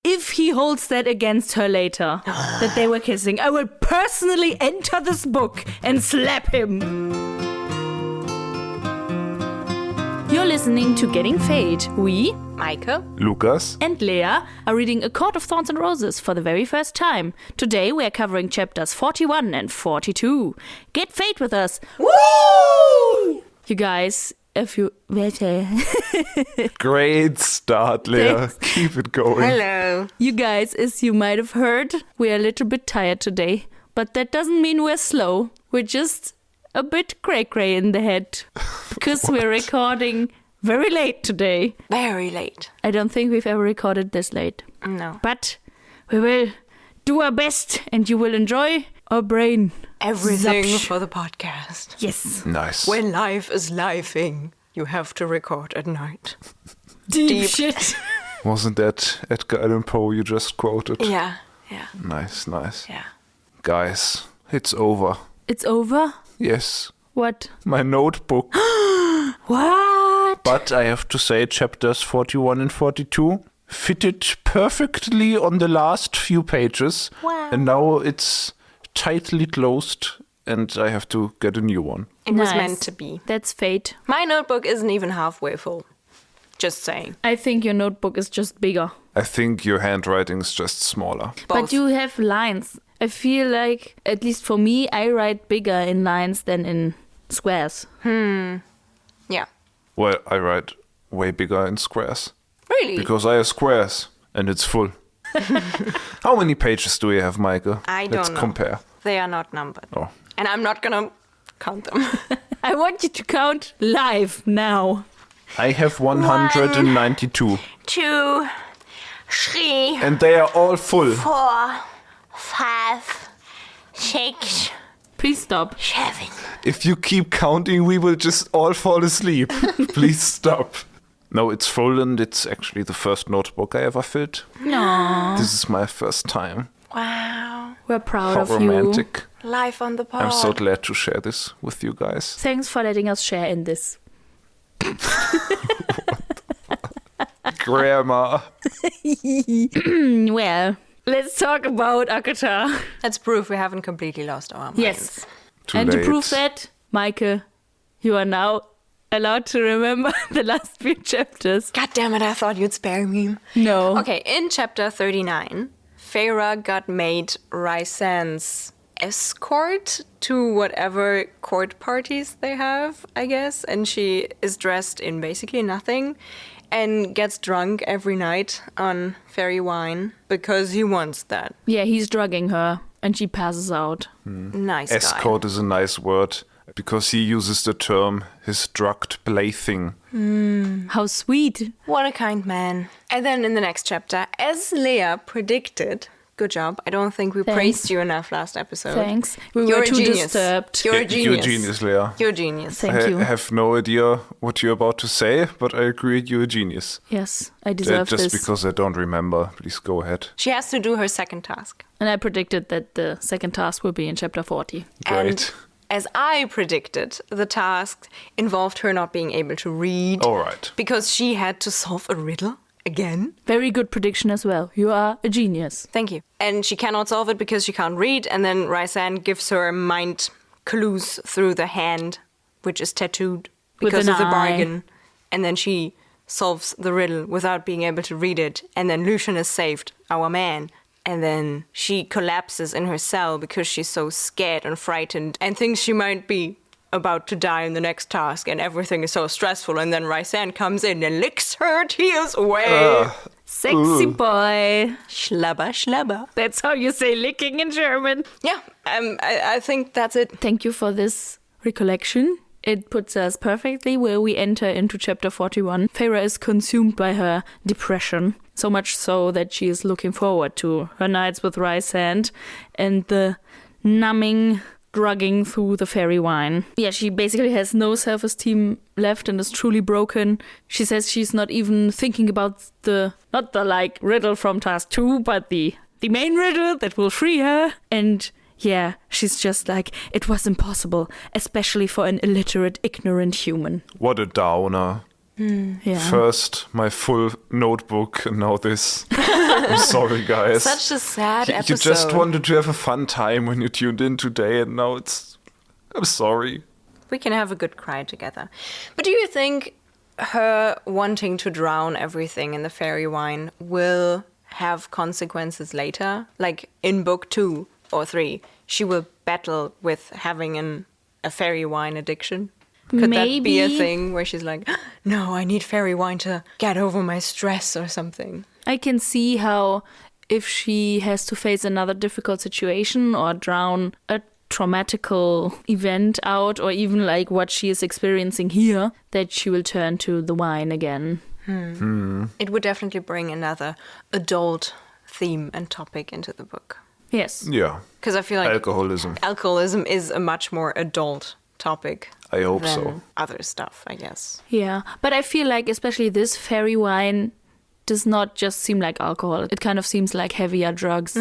if he holds that against her later, that they were kissing, I will personally enter this book and slap him. You're listening to Getting Fae'd. We, Meike, Lukas, and Lea are reading A Court of Thorns and Roses for the very first time. Today we are covering chapters 41 and 42. Get Fae'd with us. Woo! You guys, if you... great start, Lea. Thanks. Keep it going. Hello. You guys, as you might have heard, we are a little bit tired today. But that doesn't mean we're slow. We're just a bit cray-cray in the head. Because we're recording very late today. Very late. I don't think we've ever recorded this late. No. But we will do our best and you will enjoy our brain. Everything Zapsh. for the podcast. Yes. Nice. When life is lifing, you have to record at night. Deep shit. Wasn't that Edgar Allan Poe you just quoted? Yeah. Nice. Yeah. Guys, it's over. It's over? Yes. What? My notebook. What? But I have to say, chapters 41 and 42 fitted perfectly on the last few pages. Wow. And now it's tightly closed and I have to get a new one. It was Nice. meant to be. That's fate. My notebook isn't even halfway full. Just saying. I think your notebook is just bigger. I think your handwriting is just smaller. But Both. you have lines. I feel like, at least for me, I write bigger in lines than in squares. Yeah. Well, I write way bigger in squares. Really? Because I have squares and it's full. How many pages do we have, Meike? I Let's don't know. compare. They are not numbered. Oh. And I'm not gonna count them. I want you to count live now. I have 192. 2, 3, And they are all full. 4, 5, 6, Please stop. 7. If you keep counting, we will just all fall asleep. Please stop. No, it's full and it's actually the first notebook I ever filled. No. This is my first time. Wow. We're proud How of you. romantic. Life on the pod. I'm so glad to share this with you guys. Thanks for letting us share in this. Grammar. Well, let's talk about ACOTAR. That's proof we haven't completely lost our minds. Yes. Too And late. to prove that, Meike, you are now allowed to remember the last few chapters. God damn it, I thought you'd spare me. No. Okay, in chapter 39, Feyre got made Rhysand's escort to whatever court parties they have, I guess. And she is dressed in basically nothing and gets drunk every night on fairy wine because he wants that. Yeah, he's drugging her and she passes out. Nice Escort is a nice word because he uses the term his drugged plaything. How sweet. guy. What a kind man. And then in the next chapter, as Lea predicted, good job. I don't think we Thanks. praised you enough last episode. Thanks. We You're were a too genius. disturbed. You're a genius. You're a genius, Lea. You're a genius. Thank you. I have no idea what you're about to say, but I agree you're a genius. Yes, I deserve Just this. because I don't remember, please go ahead. She has to do her second task. And I predicted that the second task will be in chapter 40. Great. And as I predicted, the task involved her not being able to read. All right. Because she had to solve a riddle again. Very good prediction as well. You are a genius. Thank you. And she cannot solve it because she can't read. And then Rhysand gives her mind clues through the hand, which is tattooed With because an of the eye. bargain. And then she solves the riddle without being able to read it. And then Lucian is saved, our man. And then she collapses in her cell because she's so scared and frightened and thinks she might be about to die in the next task. And everything is so stressful. And then Rhysand comes in and licks her tears away. Sexy boy. Schlabber, schlabber. That's how you say licking in German. Yeah, I think that's it. Thank you for this recollection. It puts us perfectly where we enter into chapter 41. Feyre is consumed by her depression, so much so that she is looking forward to her nights with Rhysand and the numbing drugging through the fairy wine. Yeah, she basically has no self-esteem left and is truly broken. She says she's not even thinking about not the like riddle from task 2, but the main riddle that will free her. And yeah, she's just like, it was impossible, especially for an illiterate, ignorant human. What a downer. Yeah. First, my full notebook, and now this. I'm sorry, guys. Such a sad episode. You just wanted to have a fun time when you tuned in today, and now I'm sorry. We can have a good cry together. But do you think her wanting to drown everything in the fairy wine will have consequences later? Like in book 2 or 3, she will battle with having a fairy wine addiction? Could that be a thing where she's like, no, I need fairy wine to get over my stress or something? I can see how if she has to face another difficult situation or drown a traumatical event out, or even like what she is experiencing here, that she will turn to the wine again. It would definitely bring another adult theme and topic into the book. Yes. Yeah. Because I feel like Alcoholism is a much more adult topic. I hope than so. Other stuff, I guess. Yeah. But I feel like especially this fairy wine does not just seem like alcohol. It kind of seems like heavier drugs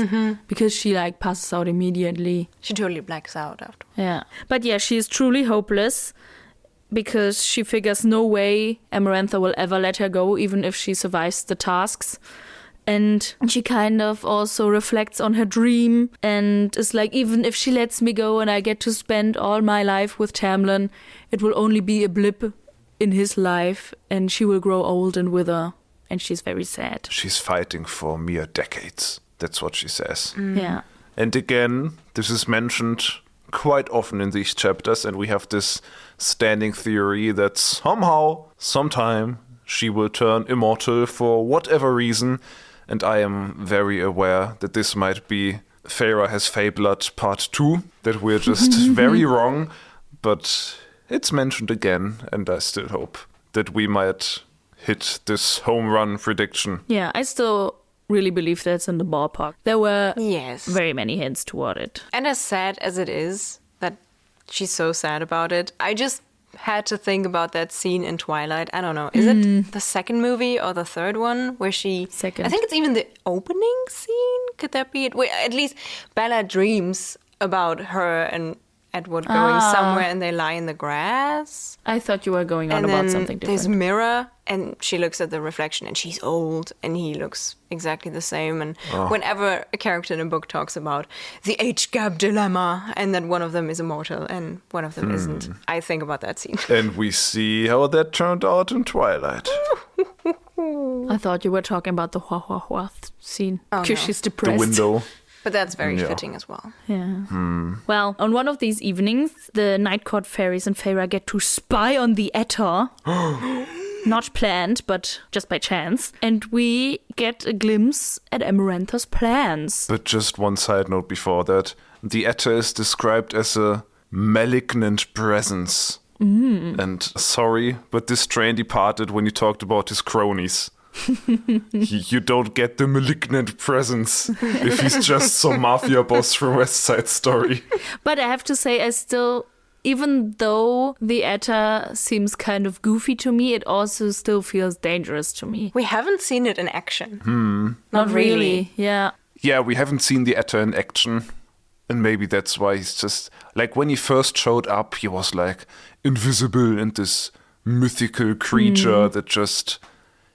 because she like passes out immediately. She totally blacks out after. Yeah. But yeah, she is truly hopeless because she figures no way Amarantha will ever let her go, even if she survives the tasks. And she kind of also reflects on her dream and is like, even if she lets me go and I get to spend all my life with Tamlin, it will only be a blip in his life and she will grow old and wither. And she's very sad. She's fighting for mere decades. That's what she says. Yeah. And again, this is mentioned quite often in these chapters, and we have this standing theory that somehow, sometime, she will turn immortal for whatever reason. And I am very aware that this might be Feyre has Fae Blood Part 2, that we're just very wrong. But it's mentioned again, and I still hope that we might hit this home run prediction. Yeah, I still really believe that's in the ballpark. There were Yes. very many hints toward it. And as sad as it is that she's so sad about it, I just had to think about that scene in Twilight. I don't know. Is it the second movie or the third one where she... Second. I think it's even the opening scene. Could that be it? Wait, at least Bella dreams about her and Edward going somewhere and they lie in the grass. I thought you were going on And about then something there's different. mirror and she looks at the reflection and she's old and he looks exactly the same. And whenever a character in a book talks about the age gap dilemma and that one of them is immortal and one of them isn't, I think about that scene. And we see how that turned out in Twilight. I thought you were talking about the Hua Hua Hua scene. Oh, Because no. she's The depressed. window. But that's very Yeah. fitting as well. Yeah. Well, on one of these evenings, the Night Court fairies and Feyre get to spy on the Etter. Not planned, but just by chance. And we get a glimpse at Amarantha's plans. But just one side note before that. The Etter is described as a malignant presence. And sorry, but this train departed when you talked about his cronies. You don't get the malignant presence if he's just some mafia boss from West Side Story. But I have to say, I still, even though the Etter seems kind of goofy to me, it also still feels dangerous to me. We haven't seen it in action. Not really. Yeah. Yeah, we haven't seen the Etter in action. And maybe that's why he's just... Like, when he first showed up, he was, like, invisible and this mythical creature that just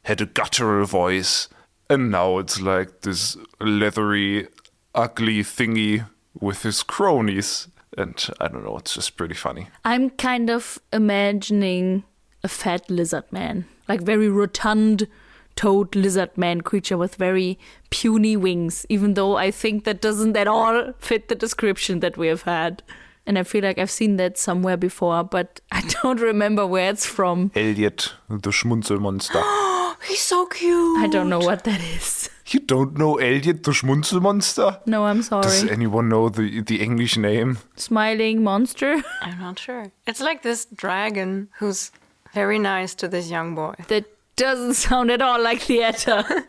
had a guttural voice. And now it's like this leathery, ugly thingy with his cronies. And I don't know, it's just pretty funny. I'm kind of imagining a fat lizard man. Like very rotund toad lizard man creature with very puny wings, even though I think that doesn't at all fit the description that we have had. And I feel like I've seen that somewhere before, but I don't remember where it's from. Elliot, the Schmunzelmonster. He's so cute. I don't know what that is. You don't know Elliot, the Schmunzelmonster? No, I'm Does sorry. anyone know the English name? Smiling monster? I'm not sure. It's like this dragon who's very nice to this young boy. That doesn't sound at all like the Etter.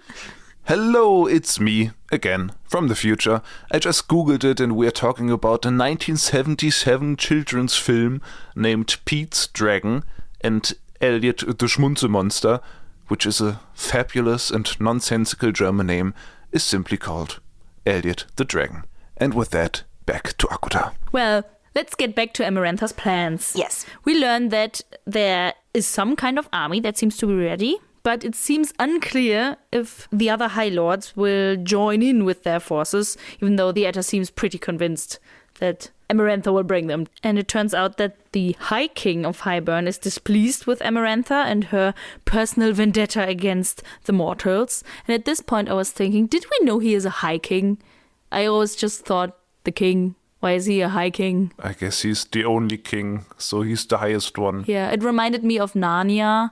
Hello, it's me, again, from the future. I just googled it and we're talking about a 1977 children's film named Pete's Dragon and Elliot the Schmunzelmonster, which is a fabulous and nonsensical German name, is simply called Elliot the Dragon. And with that, back to ACOTAR. Well, let's get back to Amarantha's plans. Yes. We learn that there is some kind of army that seems to be ready. But it seems unclear if the other High Lords will join in with their forces, even though the Aetar seems pretty convinced that Amarantha will bring them. And it turns out that the High King of Hybern is displeased with Amarantha and her personal vendetta against the mortals. And at this point I was thinking, did we know he is a High King? I always just thought the king. Why is he a High King? I guess he's the only king, so he's the highest one. Yeah, it reminded me of Narnia,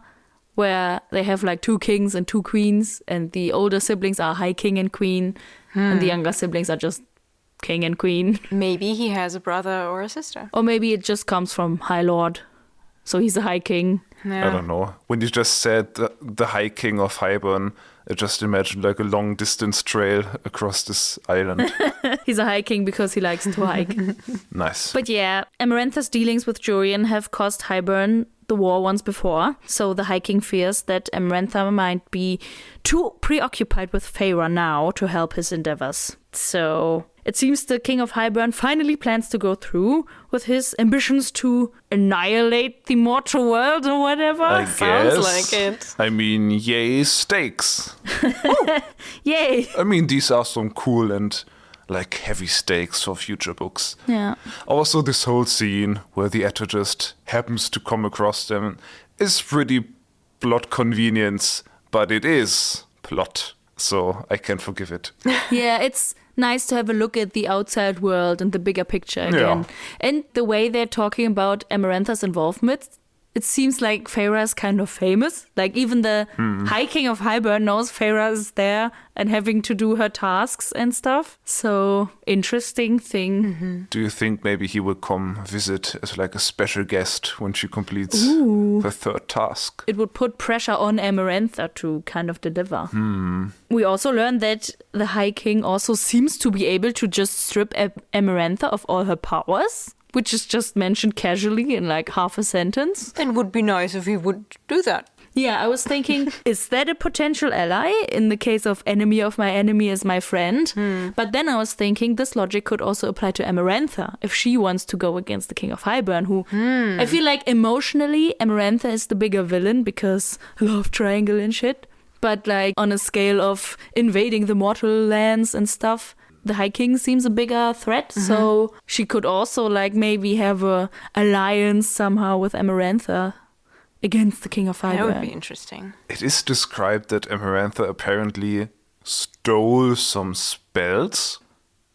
where they have like 2 kings and 2 queens, and the older siblings are High King and Queen, and the younger siblings are just King and Queen. Maybe he has a brother or a sister. Or maybe it just comes from High Lord, so he's a High King. Yeah. I don't know. When you just said the High King of Hybern, I just imagined like a long distance trail across this island. He's a High King because he likes to hike. Nice. But yeah, Amarantha's dealings with Jurian have cost Hybern the war once before, so the High King fears that Amarantha might be too preoccupied with Feyre now to help his endeavors. So it seems the King of Hybern finally plans to go through with his ambitions to annihilate the mortal world or whatever. I Sounds guess. like it. I mean, yay, stakes. Yay! I mean, these are some cool and like heavy stakes for future books. Yeah. Also, this whole scene where the Aetar just happens to come across them is pretty plot convenience, but it is plot, so I can forgive it. Yeah, it's nice to have a look at the outside world and the bigger picture again. Yeah. And the way they're talking about Amarantha's involvement, it seems like Feyre is kind of famous. Like even the High King of Hybern knows Feyre is there and having to do her tasks and stuff. So interesting thing. Do you think maybe he will come visit as like a special guest when she completes the 3rd task? It would put pressure on Amarantha to kind of deliver. We also learned that the High King also seems to be able to just strip Amarantha of all her powers, which is just mentioned casually in like half a sentence. It would be nice if he would do that. Yeah, I was thinking, is that a potential ally in the case of enemy of my enemy is my friend? But then I was thinking this logic could also apply to Amarantha if she wants to go against the King of Hybern, who I feel like emotionally Amarantha is the bigger villain because love triangle and shit. But like on a scale of invading the mortal lands and stuff, the High King seems a bigger threat, so she could also like maybe have a alliance somehow with Amarantha against the King of Hybern. That would be interesting. It is described that Amarantha apparently stole some spells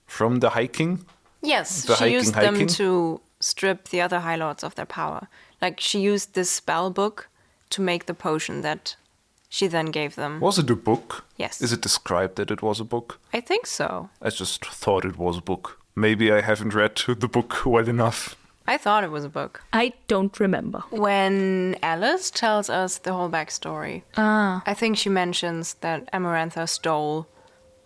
from the High King. Yes, The she High used King, High them King? to strip the other High Lords of their power. Like she used this spell book to make the potion that she then gave them. Was it a book? Yes. Is it described that it was a book? I think so. I just thought it was a book. Maybe I haven't read the book well enough. I thought it was a book. I don't remember. When Alice tells us the whole backstory, I think she mentions that Amarantha stole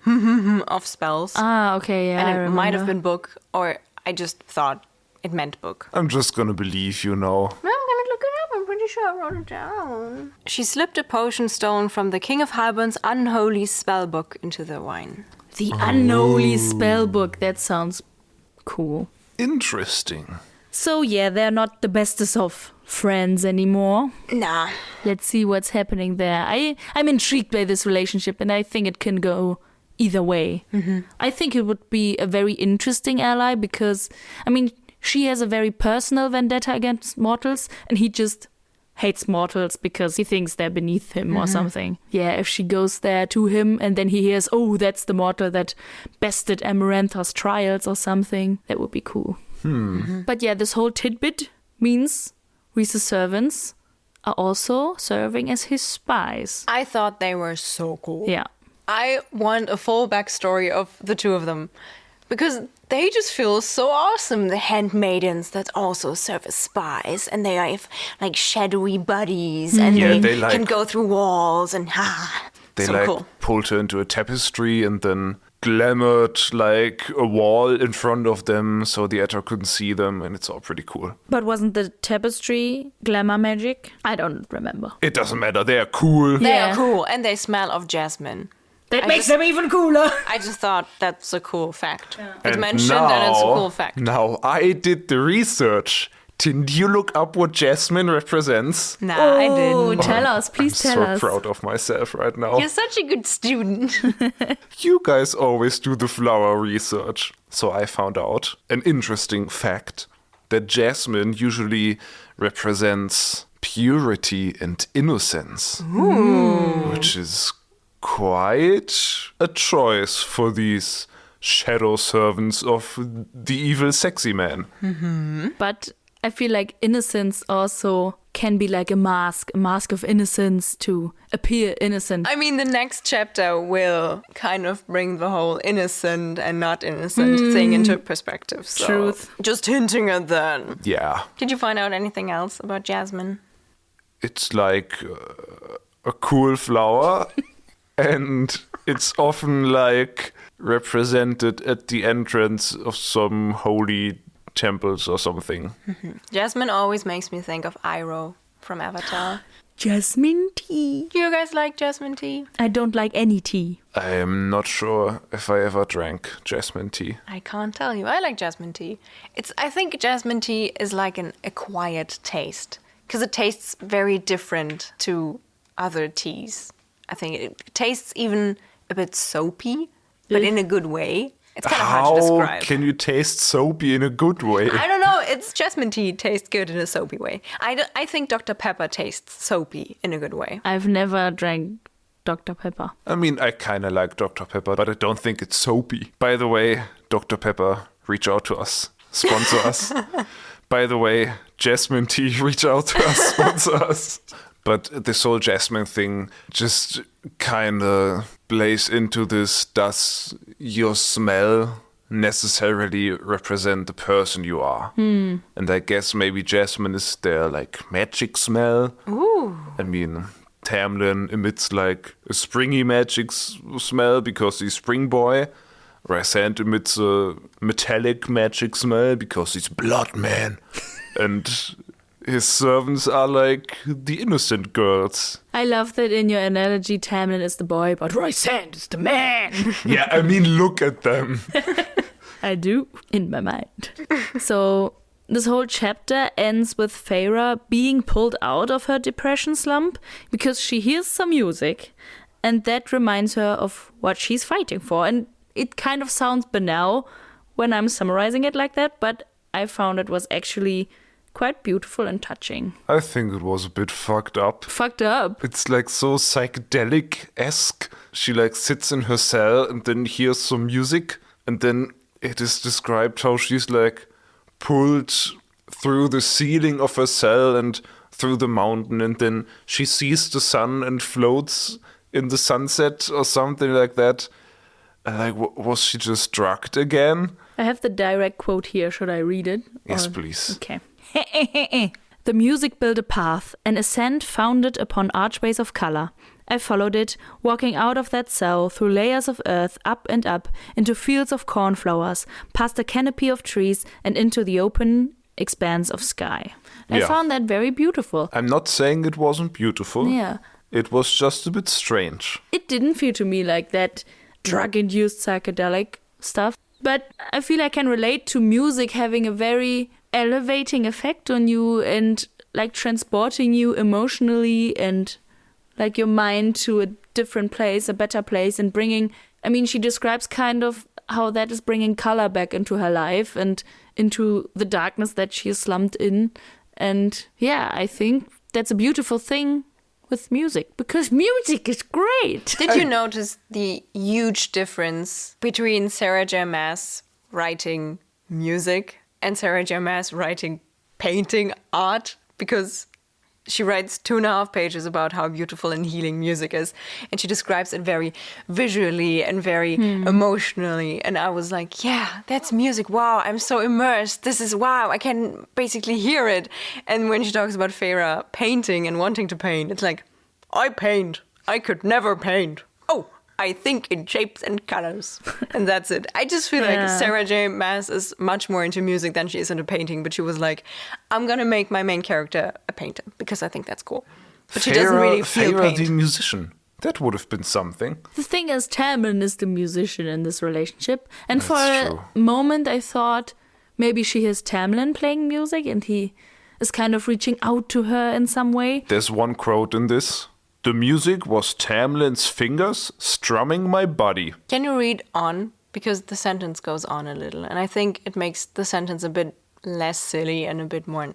of spells. Okay, yeah, I And it remember. might have been book, or I just thought it meant book. I'm just gonna believe you now. I'm gonna look it up. I'm pretty sure I wrote it down. She slipped a potion stolen from the King of Hybern's unholy spell book into the wine. The unholy spell book. That sounds cool. Interesting. So yeah, they're not the bestest of friends anymore. Nah. Let's see what's happening there. I'm intrigued by this relationship, and I think it can go either way. I think it would be a very interesting ally because, I mean, she has a very personal vendetta against mortals, and he just hates mortals because he thinks they're beneath him or something. Yeah, if she goes there to him and then he hears, oh, that's the mortal that bested Amarantha's trials or something, that would be cool. But yeah, this whole tidbit means Rhys's servants are also serving as his spies. I thought they were so cool. Yeah. I want a full backstory of the two of them. Because they just feel so awesome, the handmaidens that also serve as spies. And they have, like, shadowy buddies. And Yeah, they they, like- can go through walls and They so like cool. pulled her into a tapestry and then glamoured like a wall in front of them so the Aetar couldn't see them, and it's all pretty cool. But wasn't the tapestry glamour magic? I don't remember. It doesn't matter, they are cool. They Yeah. are cool, and they smell of jasmine. That I makes just- them even cooler. I just thought that's a cool fact. It's And mentioned and it's a cool fact. Now I did the research. Didn't you look up what jasmine represents? Nah, I didn't. Tell us, please I'm tell so us. proud of myself right now. You're such a good student. You guys always do the flower research. So I found out an interesting fact that jasmine usually represents purity and innocence. Which is quite a choice for these shadow servants of the evil sexy man. But I feel like innocence also can be like a mask of innocence to appear innocent. I mean, the next chapter will kind of bring the whole innocent and not innocent thing into perspective. So Truth. just hinting at that. Yeah, Did you find out anything else about jasmine? it's like a cool flower and it's often like represented at the entrance of some holy temples or something. Jasmine always makes me think of Iroh from Avatar. Jasmine tea. Do you guys like jasmine tea? I don't like any tea. I am not sure if I ever drank jasmine tea. I can't tell you. I like jasmine tea. I think jasmine tea is like an acquired taste because it tastes very different to other teas. I think it tastes even a bit soapy, but in a good way. It's kind of hard to How describe. can you taste soapy in a good way? I don't know. It's jasmine tea tastes good in a soapy way. I think Dr. Pepper tastes soapy in a good way. I've never drank Dr. Pepper. I mean, I kind of like Dr. Pepper, but I don't think it's soapy. By the way, Dr. Pepper, reach out to us. Sponsor us. By the way, jasmine tea, reach out to us. Sponsor us. But this whole jasmine thing just kind of plays into this, does your smell necessarily represent the person you are? And I guess maybe jasmine is their like magic smell. Ooh. I mean, Tamlin emits like a springy magic smell because he's spring boy. Rhysand emits a metallic magic smell because he's blood man. And his servants are like the innocent girls. I love that in your analogy, Tamlin is the boy, but Rhysand is the man. Yeah, I mean, look at them. I do, in my mind. So this whole chapter ends with Feyre being pulled out of her depression slump because she hears some music, and that reminds her of what she's fighting for. And it kind of sounds banal when I'm summarizing it like that, but I found it was actually quite beautiful and touching. I think it was a bit fucked up. Fucked up. It's like so psychedelic-esque. She like sits in her cell and then hears some music, and then it is described how she's like pulled through the ceiling of her cell and through the mountain, and then she sees the sun and floats in the sunset or something like that. And like, was she just drugged again? I have the direct quote here. Should I read it? Yes, Or- please. Okay. The music built a path, an ascent founded upon archways of color. I followed it, walking out of that cell through layers of earth, up and up, into fields of cornflowers, past a canopy of trees, and into the open expanse of sky. I Yeah. found that very beautiful. I'm not saying it wasn't beautiful. Yeah. It was just a bit strange. It didn't feel to me like that drug-induced psychedelic stuff, but I feel I can relate to music having a very elevating effect on you and like transporting you emotionally and like your mind to a different place, a better place, and bringing, I mean, she describes kind of how that is bringing color back into her life and into the darkness that she is slumped in. And yeah, I think that's a beautiful thing with music, because music is great. Did you notice the huge difference between Sarah J. Maas writing music and Sarah J. Maas writing painting art? Because she writes 2.5 pages about how beautiful and healing music is, and she describes it very visually and very emotionally. And I was like, yeah, that's music. Wow, I'm so immersed. This is wow, I can basically hear it. And when she talks about Feyre painting and wanting to paint, it's like, I paint. I could never paint. Oh, I think in shapes and colors. And that's it. I just feel like Sarah J. Maas is much more into music than she is into painting. But she was like, I'm going to make my main character a painter because I think that's cool. But she doesn't really feel Feyre paint. the musician. That would have been something. The thing is, Tamlin is the musician in this relationship. And for That's a true. moment, I thought maybe she hears Tamlin playing music and he is kind of reaching out to her in some way. There's one quote in this. The music was Tamlin's fingers strumming my body. Can you read on? Because the sentence goes on a little. And I think it makes the sentence a bit less silly and a bit more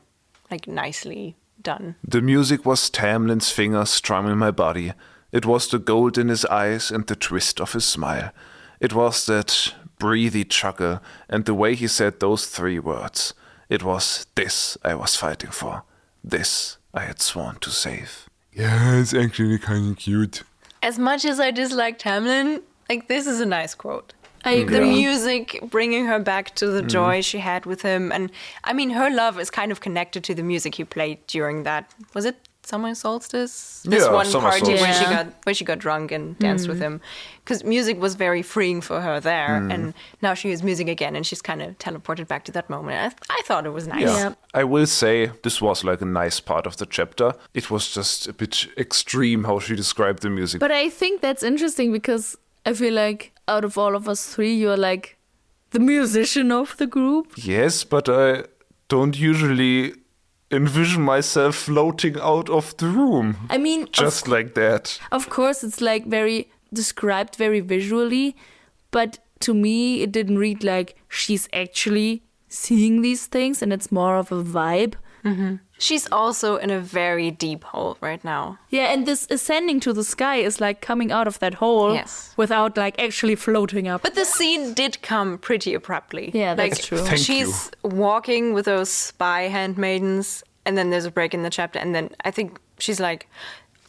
like nicely done. The music was Tamlin's fingers strumming my body. It was the gold in his eyes and the twist of his smile. It was that breathy chuckle and the way he said those 3 words. It was this I was fighting for. This I had sworn to save. Yeah, it's actually kind of cute. As much as I dislike Tamlin, like this is a nice quote. I agree. The music bringing her back to the joy she had with him. And I mean, her love is kind of connected to the music he played during that. Was it Summer Solstice? This one Summer party Solstice. where she got drunk and danced with him. Because music was very freeing for her there. And now she hears music again and she's kind of teleported back to that moment. I thought it was nice. Yeah. I will say this was like a nice part of the chapter. It was just a bit extreme how she described the music. But I think that's interesting because I feel like out of all of us 3, you're like the musician of the group. Yes, but I don't usually envision myself floating out of the room. I mean, Just like that. of course, it's like very described very visually, but to me, it didn't read like she's actually seeing these things and it's more of a vibe. She's also in a very deep hole right now. Yeah, and this ascending to the sky is like coming out of that hole Yes. without like actually floating up. But the scene did come pretty abruptly. Yeah, that's like, true. Thank she's walking with those spy handmaidens, and then there's a break in the chapter, and then I think she's like,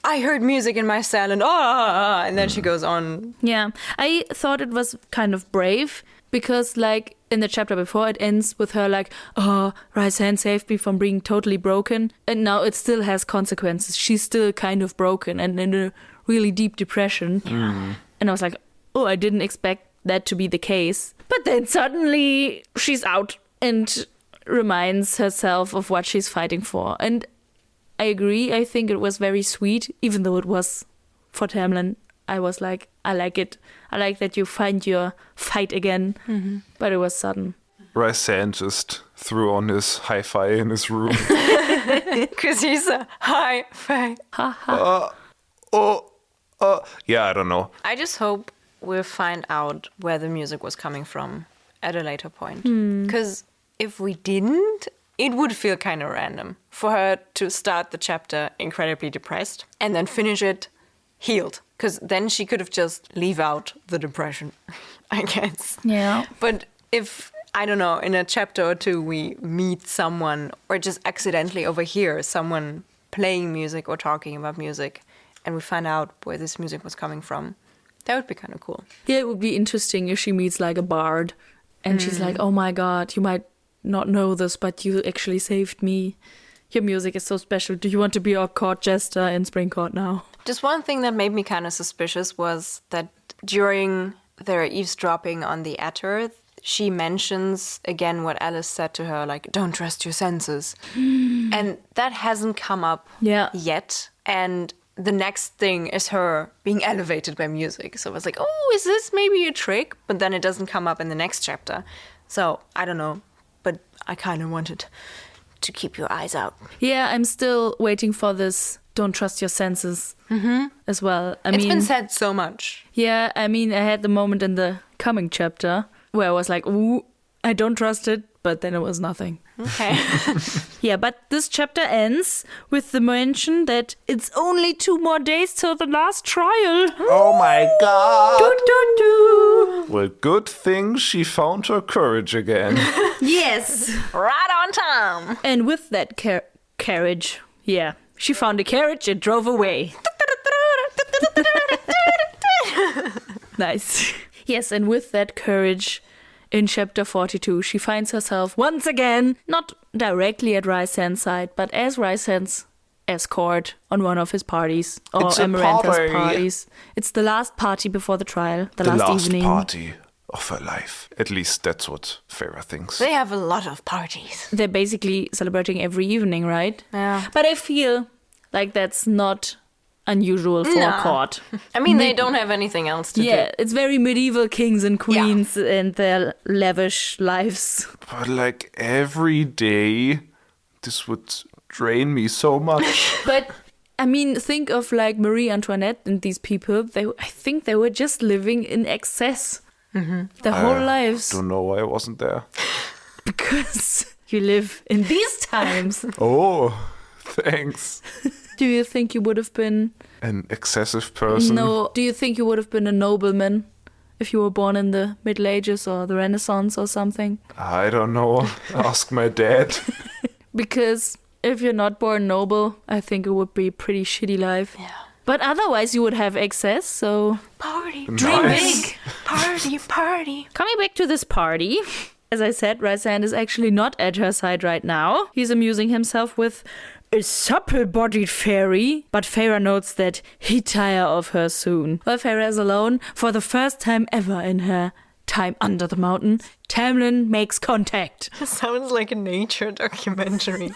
I heard music in my cell, and then she goes on. Yeah, I thought it was kind of brave because like in the chapter before it ends with her like, oh, Rhysand saved me from being totally broken, and now it still has consequences. She's still kind of broken and in a really deep depression. And I was like, oh, I didn't expect that to be the case. But then suddenly she's out and reminds herself of what she's fighting for. And I agree, I think it was very sweet, even though it was for Tamlin. I was like, I like it. I like that you find your fight again. But it was sudden. Rhysand just threw on his hi-fi in his room. Because he's a hi-fi. Yeah, I don't know. I just hope we'll find out where the music was coming from at a later point. Because if we didn't, it would feel kind of random for her to start the chapter incredibly depressed and then finish it healed. Because then she could have just leave out the depression, I guess. Yeah. But if, I don't know, in a chapter or 2 we meet someone or just accidentally overhear someone playing music or talking about music and we find out where this music was coming from, that would be kind of cool. Yeah, it would be interesting if she meets like a bard and she's like, oh my god, you might not know this, but you actually saved me. Your music is so special. Do you want to be our court jester in Spring Court now? Just one thing that made me kind of suspicious was that during their eavesdropping on the ACOTAR, she mentions again what Alice said to her, like, don't trust your senses. And that hasn't come up yet. And the next thing is her being elevated by music. So I was like, oh, is this maybe a trick? But then it doesn't come up in the next chapter. So I don't know. But I kind of wanted to keep your eyes out. Yeah, I'm still waiting for this don't trust your senses as well. It's been said so much. Yeah, I mean, I had the moment in the coming chapter where I was like, ooh, I don't trust it, but then it was nothing. Okay. Yeah, but this chapter ends with the mention that it's only 2 more days till the last trial. Oh my god! Doo, doo, doo. Well, good thing she found her courage again. Yes. Right on time. And with that carriage, yeah, she found a carriage and drove away. Nice. Yes, and with that courage, in chapter 42, she finds herself once again, not directly at Rhysand's side, but as Rhysand's escort on one of his parties, or It's a Amarantha's party. parties. It's the last party before the trial, the The last last evening. party of her life. At least that's what Farah thinks. They have a lot of parties. They're basically celebrating every evening, right? Yeah. But I feel like that's not unusual for a court. I mean, they don't have anything else to do. Yeah, it's very medieval kings and queens and their lavish lives. But like every day, this would drain me so much. But I mean, think of like Marie Antoinette and these people. I think they were just living in excess their whole lives. Don't know why I wasn't there. Because you live in these times. Oh, thanks. Do you think you would have been... An excessive person? No. Do you think you would have been a nobleman if you were born in the Middle Ages or the Renaissance or something? I don't know. Ask my dad. Because if you're not born noble, I think it would be a pretty shitty life. Yeah. But otherwise you would have excess, so... Party, Dream big. Party. Coming back to this party... As I said, Rhysand is actually not at her side right now. He's amusing himself with a supple-bodied fairy, but Feyre notes that he'd tire of her soon. While Feyre is alone, for the first time ever in her time under the mountain, Tamlin makes contact. Sounds like a nature documentary.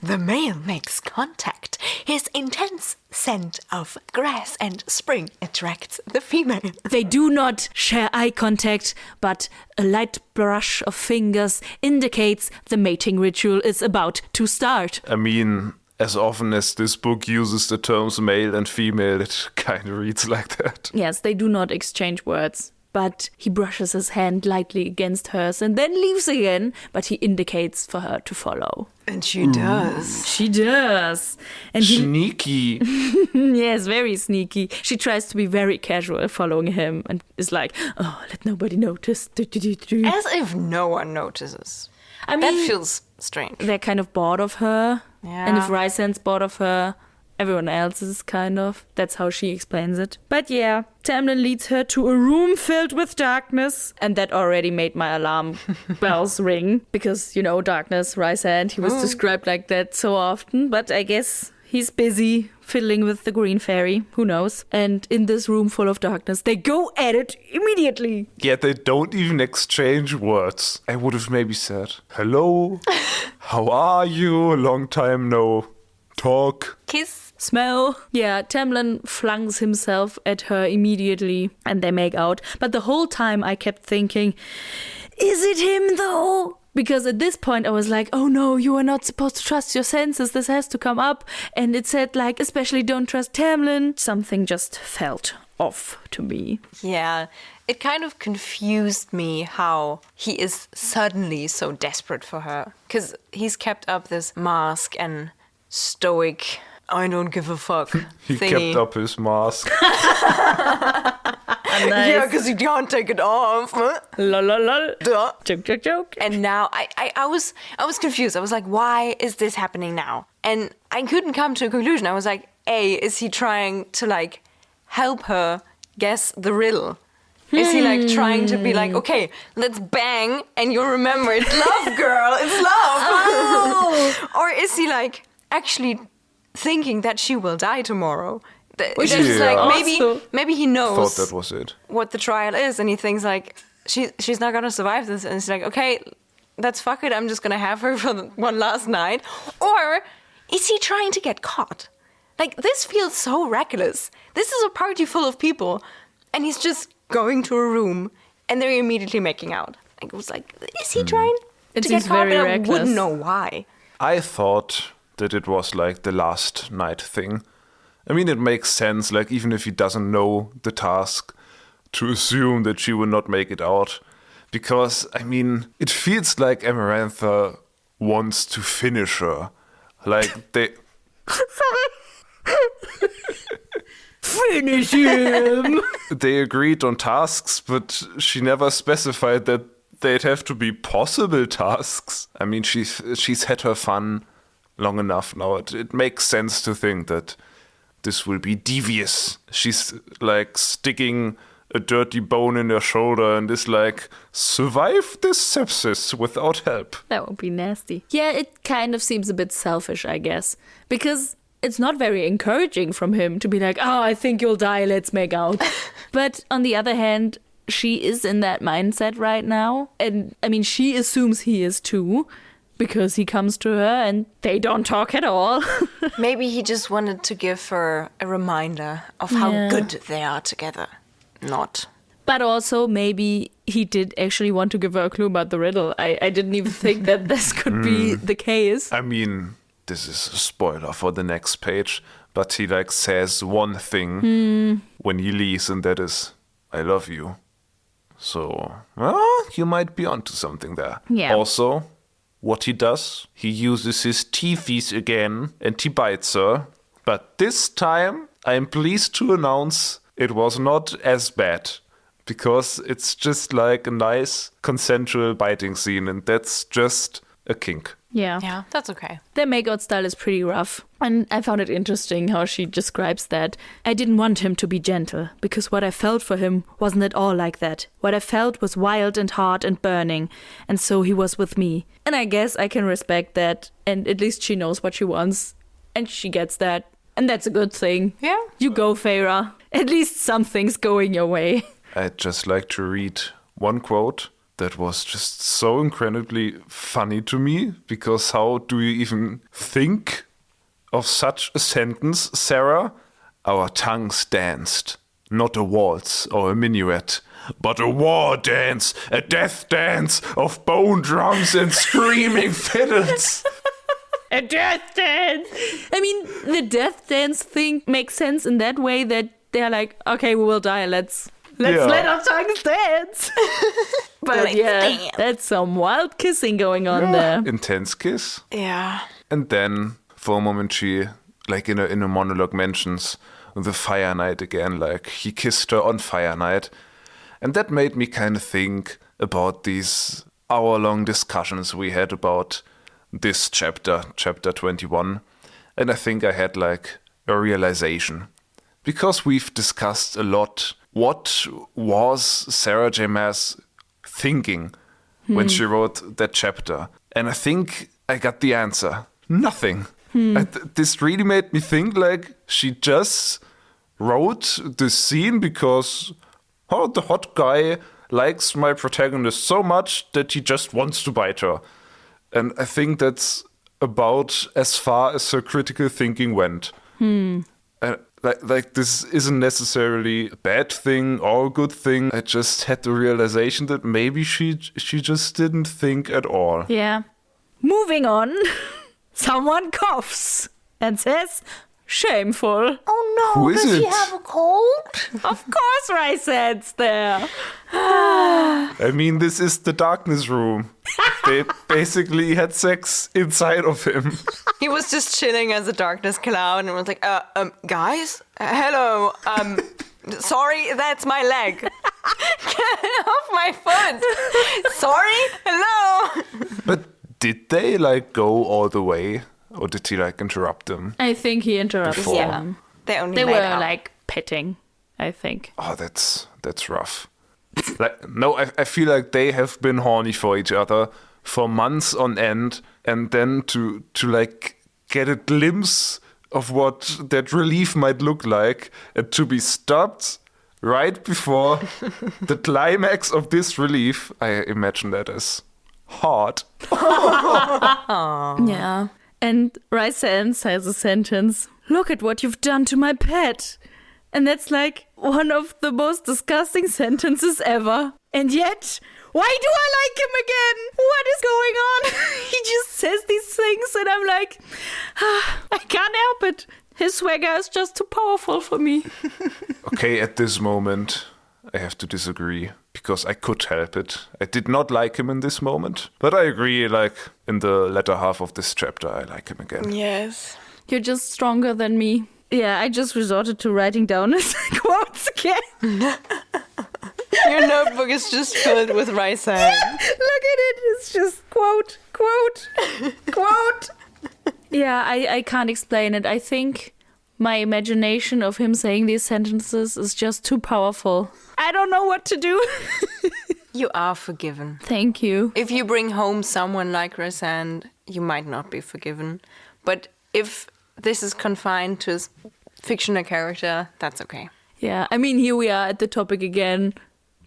The male makes contact. His intense scent of grass and spring attracts the female. They do not share eye contact, but a light brush of fingers indicates the mating ritual is about to start. I mean, as often as this book uses the terms male and female, it kind of reads like that. Yes, they do not exchange words. But he brushes his hand lightly against hers and then leaves again, but he indicates for her to follow. And she does. She does. And Sneaky. yes, very sneaky. She tries to be very casual following him and is like, oh, let nobody notice. As if no one notices. I mean, That feels strange. they're kind of bored of her. Yeah. And if Rhysand's bored of her, everyone else is kind of. That's how she explains it. But yeah, Tamlin leads her to a room filled with darkness. And that already made my alarm bells ring. Because, you know, darkness, Rhysand, he was described like that so often. But I guess he's busy fiddling with the green fairy. Who knows? And in this room full of darkness, they go at it immediately. Yet they don't even exchange words. I would have maybe said, hello, how are you? A long time no talk. Kiss. Smell. Yeah, Tamlin flings himself at her immediately and they make out. But the whole time I kept thinking, is it him though? Because at this point I was like, oh no, you are not supposed to trust your senses. This has to come up. And it said like, especially don't trust Tamlin. Something just felt off to me. Yeah, it kind of confused me how he is suddenly so desperate for her. Because he's kept up this mask and stoic, I don't give a fuck He thingy. kept up his mask. Nice. Yeah, because he can't take it off. Lol, lol, lol. Duh. Joke. And now I was confused. I was like, why is this happening now? And I couldn't come to a conclusion. I was like, A, is he trying to like help her guess the riddle? Is he like trying to be like, okay, let's bang and you'll remember it's love, girl, it's love. Oh. Or is he like actually thinking that she will die tomorrow? Which That's is like also- maybe he knows Thought that was it. what the trial is, and he thinks like she's not gonna survive this, and he's like, okay, let's fuck it. I'm just gonna have her for one last night. Or is he trying to get caught? Like this feels so reckless. This is a party full of people, and he's just going to a room, and they're immediately making out. Like, it was like, is he trying It to get seems caught? very But I reckless. wouldn't know why. I thought that it was like the last night thing. I mean, it makes sense, like, even if he doesn't know the task, to assume that she will not make it out. Because, I mean, it feels like Amarantha wants to finish her. Like, they... Finish him! They agreed on tasks, but she never specified that they'd have to be possible tasks. I mean, she's had her fun long enough now. It makes sense to think that this will be devious. She's like sticking a dirty bone in her shoulder and is like, survive this sepsis without help. That would be nasty. Yeah, it kind of seems a bit selfish, I guess. Because it's not very encouraging from him to be like, oh, I think you'll die, let's make out. But on the other hand, she is in that mindset right now. And I mean, she assumes he is too. because he comes to her and they don't talk at all. Maybe he just wanted to give her a reminder of how good they are together. Not. But also, maybe he did actually want to give her a clue about the riddle. I didn't even think that this could be the case. I mean, this is a spoiler for the next page, but he like says one thing when he leaves, and that is, I love you. So, well, you might be onto something there. Yeah. Also, what he does, he uses his teethies again and he bites her. But this time, I am pleased to announce it was not as bad. Because it's just like a nice consensual biting scene, and that's just a kink. Yeah, that's okay. Their makeout style is pretty rough. And I found it interesting how she describes that. I didn't want him to be gentle, because what I felt for him wasn't at all like that. What I felt was wild and hard and burning, and so he was with me. And I guess I can respect that, and at least she knows what she wants, and she gets that, and that's a good thing. Yeah. You go, Feyre. At least something's going your way. I'd just like to read one quote that was just so incredibly funny to me, because how do you even think of such a sentence, Sarah? Our tongues danced, not a waltz or a minuet, but a war dance, a death dance of bone drums and screaming fiddles. A death dance! I mean, the death dance thing makes sense in that way that they're like, okay, we will die, let's let our tongues dance. But Let's that's some wild kissing going on there. Intense kiss. Yeah. And then, for a moment, she, like in a monologue, mentions the Fire Night again, like he kissed her on Fire Night. And that made me kind of think about these hour-long discussions we had about this chapter 21. And I think I had like a realization. Because we've discussed a lot, what was Sarah J. Maas thinking when she wrote that chapter? And I think I got the answer. Nothing. This really made me think like she just wrote this scene because the hot guy likes my protagonist so much that he just wants to bite her. And I think that's about as far as her critical thinking went. Like this isn't necessarily a bad thing or a good thing. I just had the realization that maybe she just didn't think at all. Yeah. Moving on. Someone coughs and says, shameful. Oh no, Who is does he it? have a cold? Of course Rhysand's there. I mean, this is the darkness room. They basically had sex inside of him. He was just chilling as a darkness cloud and was like, guys? Hello, sorry, that's my leg. Get off my foot. Sorry, hello. But did they like go all the way? Or did he like interrupt them? I think he interrupted Before. them. They Were made out. like petting, I think. Oh, that's rough. Like, no, I feel like they have been horny for each other for months on end, and then to like get a glimpse of what that relief might look like, and to be stopped right before the climax of this relief, I imagine that as hard. Yeah. And Rhysand says a sentence, look at what you've done to my pet. And that's like one of the most disgusting sentences ever. And yet, why do I like him again? What is going on? He just says these things and I'm like, I can't help it. His swagger is just too powerful for me. Okay, at this moment, I have to disagree, because I could help it. I did not like him in this moment, but I agree, like, in the latter half of this chapter, I like him again. Yes. You're just stronger than me. Yeah, I just resorted to writing down his quotes again. Your notebook is just filled with Rhysand. Look at it. It's just quote, quote, quote. Yeah, I can't explain it. I think my imagination of him saying these sentences is just too powerful. I don't know what to do. You are forgiven. Thank you. If you bring home someone like Rhysand, you might not be forgiven. But if this is confined to a fictional character, that's okay. Yeah, I mean, here we are at the topic again.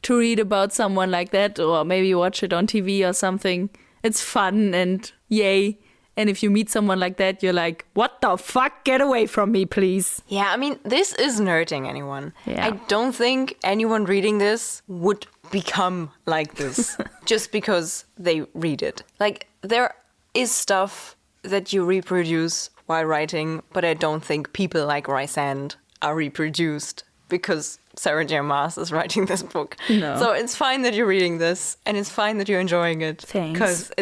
To read about someone like that, or maybe watch it on TV or something. It's fun, and yay. And if you meet someone like that, you're like, what the fuck? Get away from me, please. Yeah, I mean, this isn't hurting anyone. Yeah. I don't think anyone reading this would become like this just because they read it. Like, there is stuff that you reproduce while writing, but I don't think people like Rhysand are reproduced because Sarah J. Maas is writing this book. No. So it's fine that you're reading this, and it's fine that you're enjoying it. Thanks. Because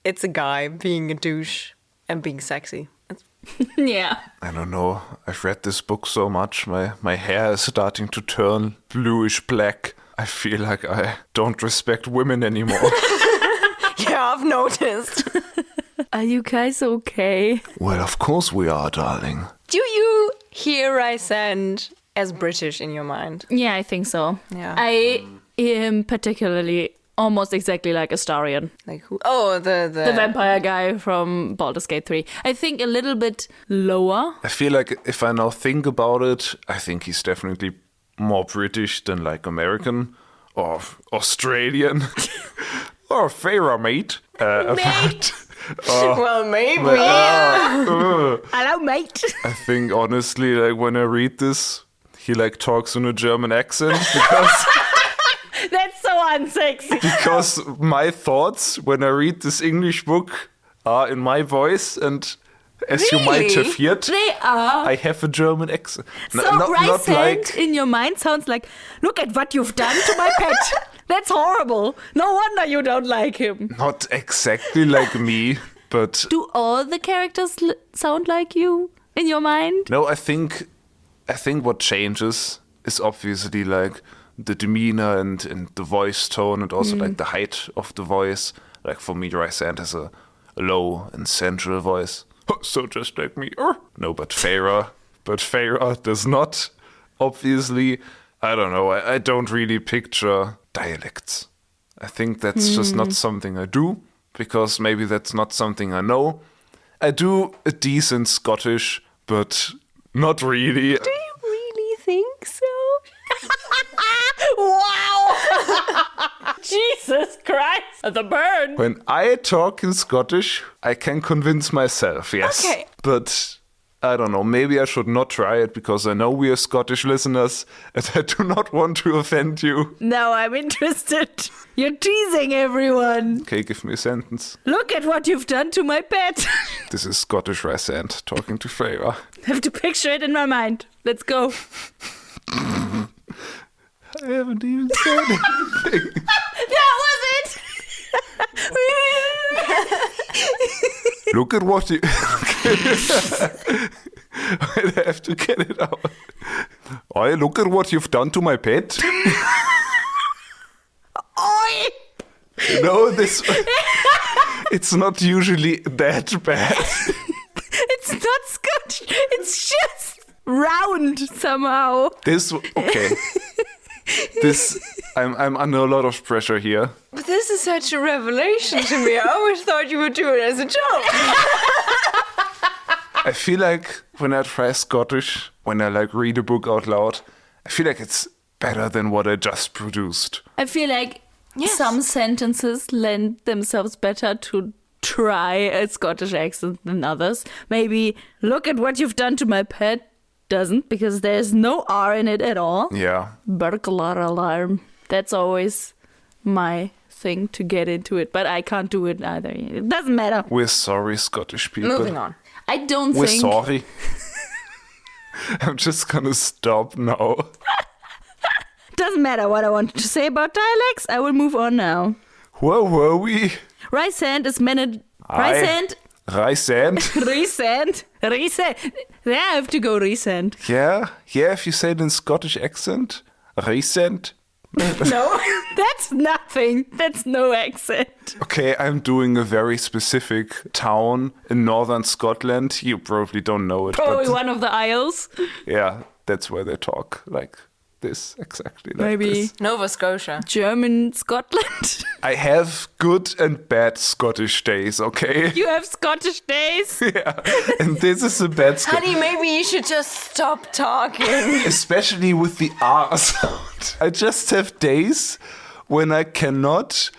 it's a guy being a douche and being sexy. Yeah. I don't know. I've read this book so much. My hair is starting to turn bluish black. I feel like I don't respect women anymore. Yeah, I've noticed. Are you guys okay? Well, of course we are, darling. Do you hear Rhysand as British in your mind? Yeah, I think so. Yeah. I am particularly almost exactly like Astarion. Like who? Oh, the vampire guy from Baldur's Gate 3. I think a little bit lower. I feel like if I now think about it, I think he's definitely more British than like American or Australian or Fae'd, mate. Well, maybe. Hello, mate. I think honestly, like when I read this, he like talks in a German accent because That's so unsexy. because my thoughts when I read this English book are in my voice, and as you might have heard, They are. I have a German accent. So Rhysand in your mind sounds like, look at what you've done to my pet. That's horrible. No wonder you don't like him. Not exactly like me, but Do all the characters sound like you in your mind? no, I think what changes is obviously like the demeanor and the voice tone, and also like the height of the voice. Like for me, Rhysand has a low and central voice. So just like me. No, but Fae'd does not. Obviously, I don't know. I don't really picture dialects. I think that's just not something I do, because maybe that's not something I know. I do a decent Scottish, but not really. Do you really think so? Wow! Jesus Christ! The burn! When I talk in Scottish, I can convince myself, yes. Okay. But I don't know, maybe I should not try it, because I know we are Scottish listeners and I do not want to offend you. Now I'm interested. You're teasing everyone. Okay, give me a sentence. Look at what you've done to my pet. This is Scottish Rhysand talking to Fae'd. I have to picture it in my mind. Let's go. I haven't even said anything. That was it! Look at what you... I have to get it out. Oh, look at what you've done to my pet. Oi! You know, this... It's not usually that bad. It's not Scotch. It's just round somehow. This... Okay. I'm under a lot of pressure here. But this is such a revelation to me. I always thought you would do it as a joke. I feel like when I try Scottish, when I like read a book out loud, I feel like it's better than what I just produced. I feel like some sentences lend themselves better to try a Scottish accent than others. Maybe, look at what you've done to my pet. Doesn't, because there's no R in it at all. Yeah. Burglar alarm. That's always my thing to get into it, but I can't do it either. It doesn't matter. We're sorry, Scottish people. Moving on. I don't We're think... sorry. I'm just gonna stop now. Doesn't matter what I wanted to say about dialects. I will move on now. Where were we? Rhysand is managed... Rhysand? Rhysand. There I have to go Rhysand. Yeah, if you say it in Scottish accent. Rhysand. No, that's nothing. That's no accent. Okay, I'm doing a very specific town in northern Scotland. You probably don't know it. Probably but one of the Isles. yeah, that's where they talk like this, exactly like Maybe this. Nova Scotia. German Scotland. I have good and bad Scottish days, okay? You have Scottish days. Yeah, and this is a bad Scottish. Honey, maybe you should just stop talking. Especially with the R sound. I just have days when I cannot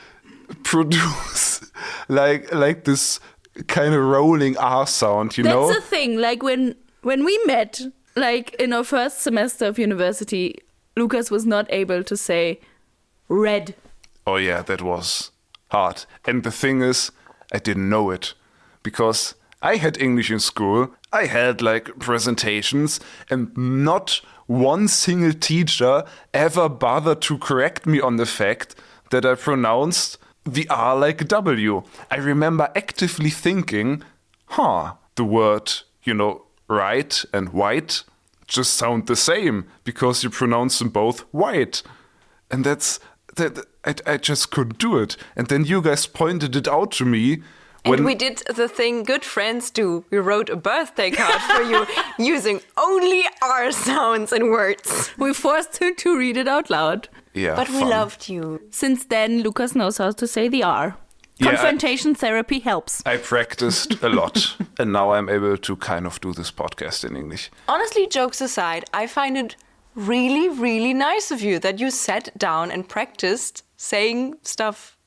produce like this kind of rolling R sound, you know? That's the thing. Like when we met, like in our first semester of university, Lukas was not able to say red. Oh yeah, that was hard. And the thing is, I didn't know it because I had English in school. I had like presentations, and not one single teacher ever bothered to correct me on the fact that I pronounced the R like a W. I remember actively thinking, the word, right and white just sound the same because you pronounce them both white. And I just couldn't do it. And then you guys pointed it out to me. And we did the thing good friends do. We wrote a birthday card for you using only R sounds and words. We forced him to read it out loud. Yeah, but we loved you. Since then, Lukas knows how to say the R. Confrontation therapy helps. I practiced a lot, and now I'm able to kind of do this podcast in English. Honestly, jokes aside, I find it really, really nice of you that you sat down and practiced saying stuff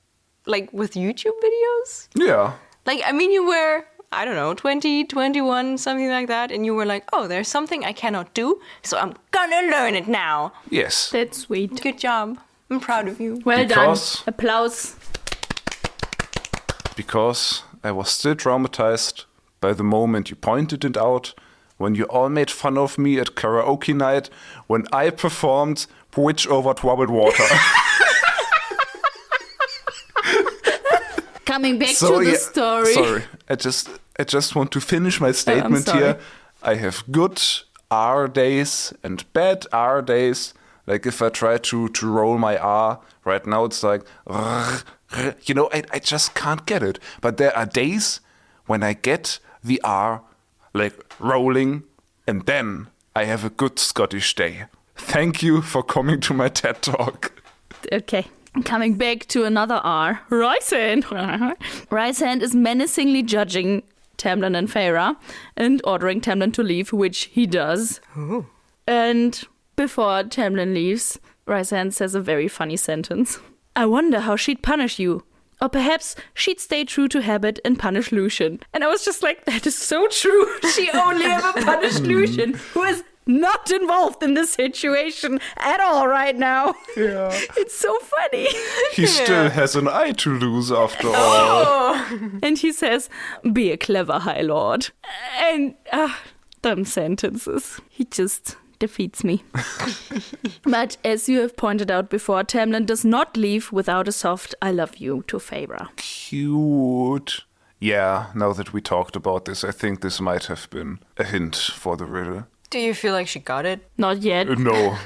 like with YouTube videos. Yeah. Like, I mean, you were, I don't know, 20, 21, something like that, and you were like, oh, there's something I cannot do, so I'm gonna learn it now. Yes. That's sweet. Good job. I'm proud of you. Well done. Applause. Because I was still traumatized by the moment you pointed it out, when you all made fun of me at karaoke night, when I performed Bridge Over Troubled Water. Coming back to the story. Sorry, I just want to finish my statement here. I have good R days and bad R days. Like if I try to roll my R, right now it's like, I just can't get it. But there are days when I get the R like rolling, and then I have a good Scottish day. Thank you for coming to my TED Talk. Okay. Coming back to another R, Rhysand. Rhysand is menacingly judging Tamlin and Feyre and ordering Tamlin to leave, which he does. Ooh. And before Tamlin leaves, Rhysand says a very funny sentence. I wonder how she'd punish you. Or perhaps she'd stay true to habit and punish Lucien. And I was just like, that is so true. She only ever punished Lucien, who is not involved in this situation at all right now. Yeah. It's so funny. He still has an eye to lose after all. And he says, be a clever High Lord. And dumb sentences. He just defeats me. But as you have pointed out before, Tamlin does not leave without a soft I love you to Feyre. Cute. Yeah, now that we talked about this, I think this might have been a hint for the riddle. Do you feel like she got it? Not yet. No,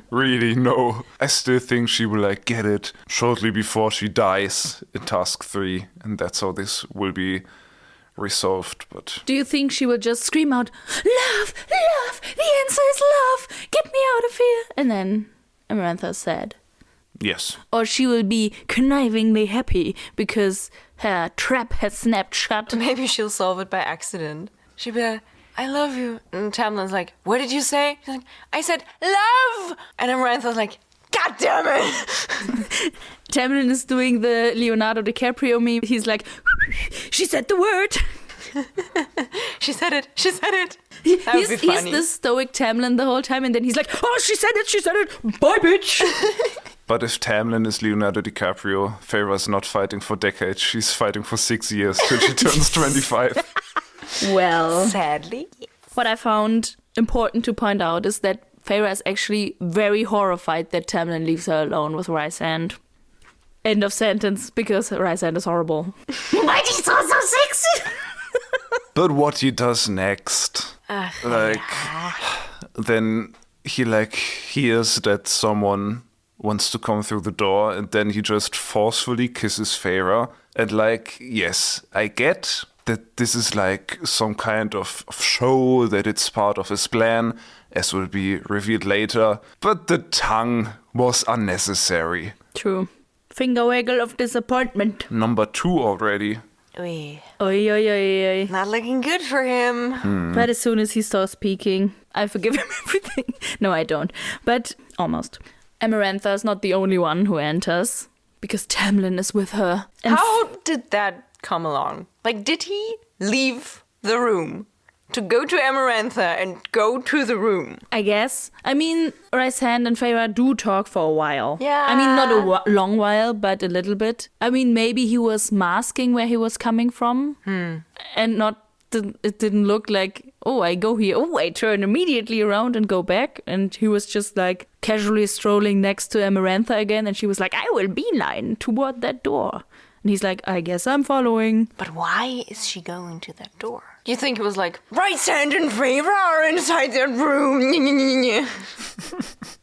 really, no. I still think she will get it shortly before she dies in Task 3, and that's how this will be resolved. But do you think she will just scream out, love, love, the answer is love, get me out of here? And then Amarantha is sad. Yes. Or she will be connivingly happy because her trap has snapped shut. Maybe she'll solve it by accident. She'll be like, I love you. And Tamlin's like, what did you say? She's like, I said love. And Amarantha's like, God damn it. Tamlin is doing the Leonardo DiCaprio meme. He's like, she said the word. She said it. He's the stoic Tamlin the whole time. And then he's like, oh, she said it. Bye, bitch. But if Tamlin is Leonardo DiCaprio, Feyre's not fighting for decades. She's fighting for 6 years till she turns 25. Well, sadly. What I found important to point out is that Feyre is actually very horrified that Tamlin leaves her alone with Rhysand. End of sentence, because Rhysand is horrible. Why is he so sexy? But what he does next, then he hears that someone wants to come through the door, and then he just forcefully kisses Feyre. And yes, I get that this is some kind of show, that it's part of his plan, as will be revealed later. But the tongue was unnecessary. True. Finger waggle of disappointment. Number 2 already. Oy. Oy, oy, oy, oy. Not looking good for him. But as soon as he starts speaking, I forgive him everything. No, I don't. But almost. Amarantha is not the only one who enters, because Tamlin is with her. And How did that come along? Like, did he leave the room to go to Amarantha and go to the room? I guess. I mean, Rhysand and Fae'd do talk for a while. Yeah. I mean, not a long while, but a little bit. I mean, maybe he was masking where he was coming from. And it didn't look like, oh, I go here. Oh, I turn immediately around and go back. And he was just like casually strolling next to Amarantha again. And she was like, I will beeline toward that door. And he's like, I guess I'm following. But why is she going to that door? You think it was like, Rhysand and Fae'd are inside that room.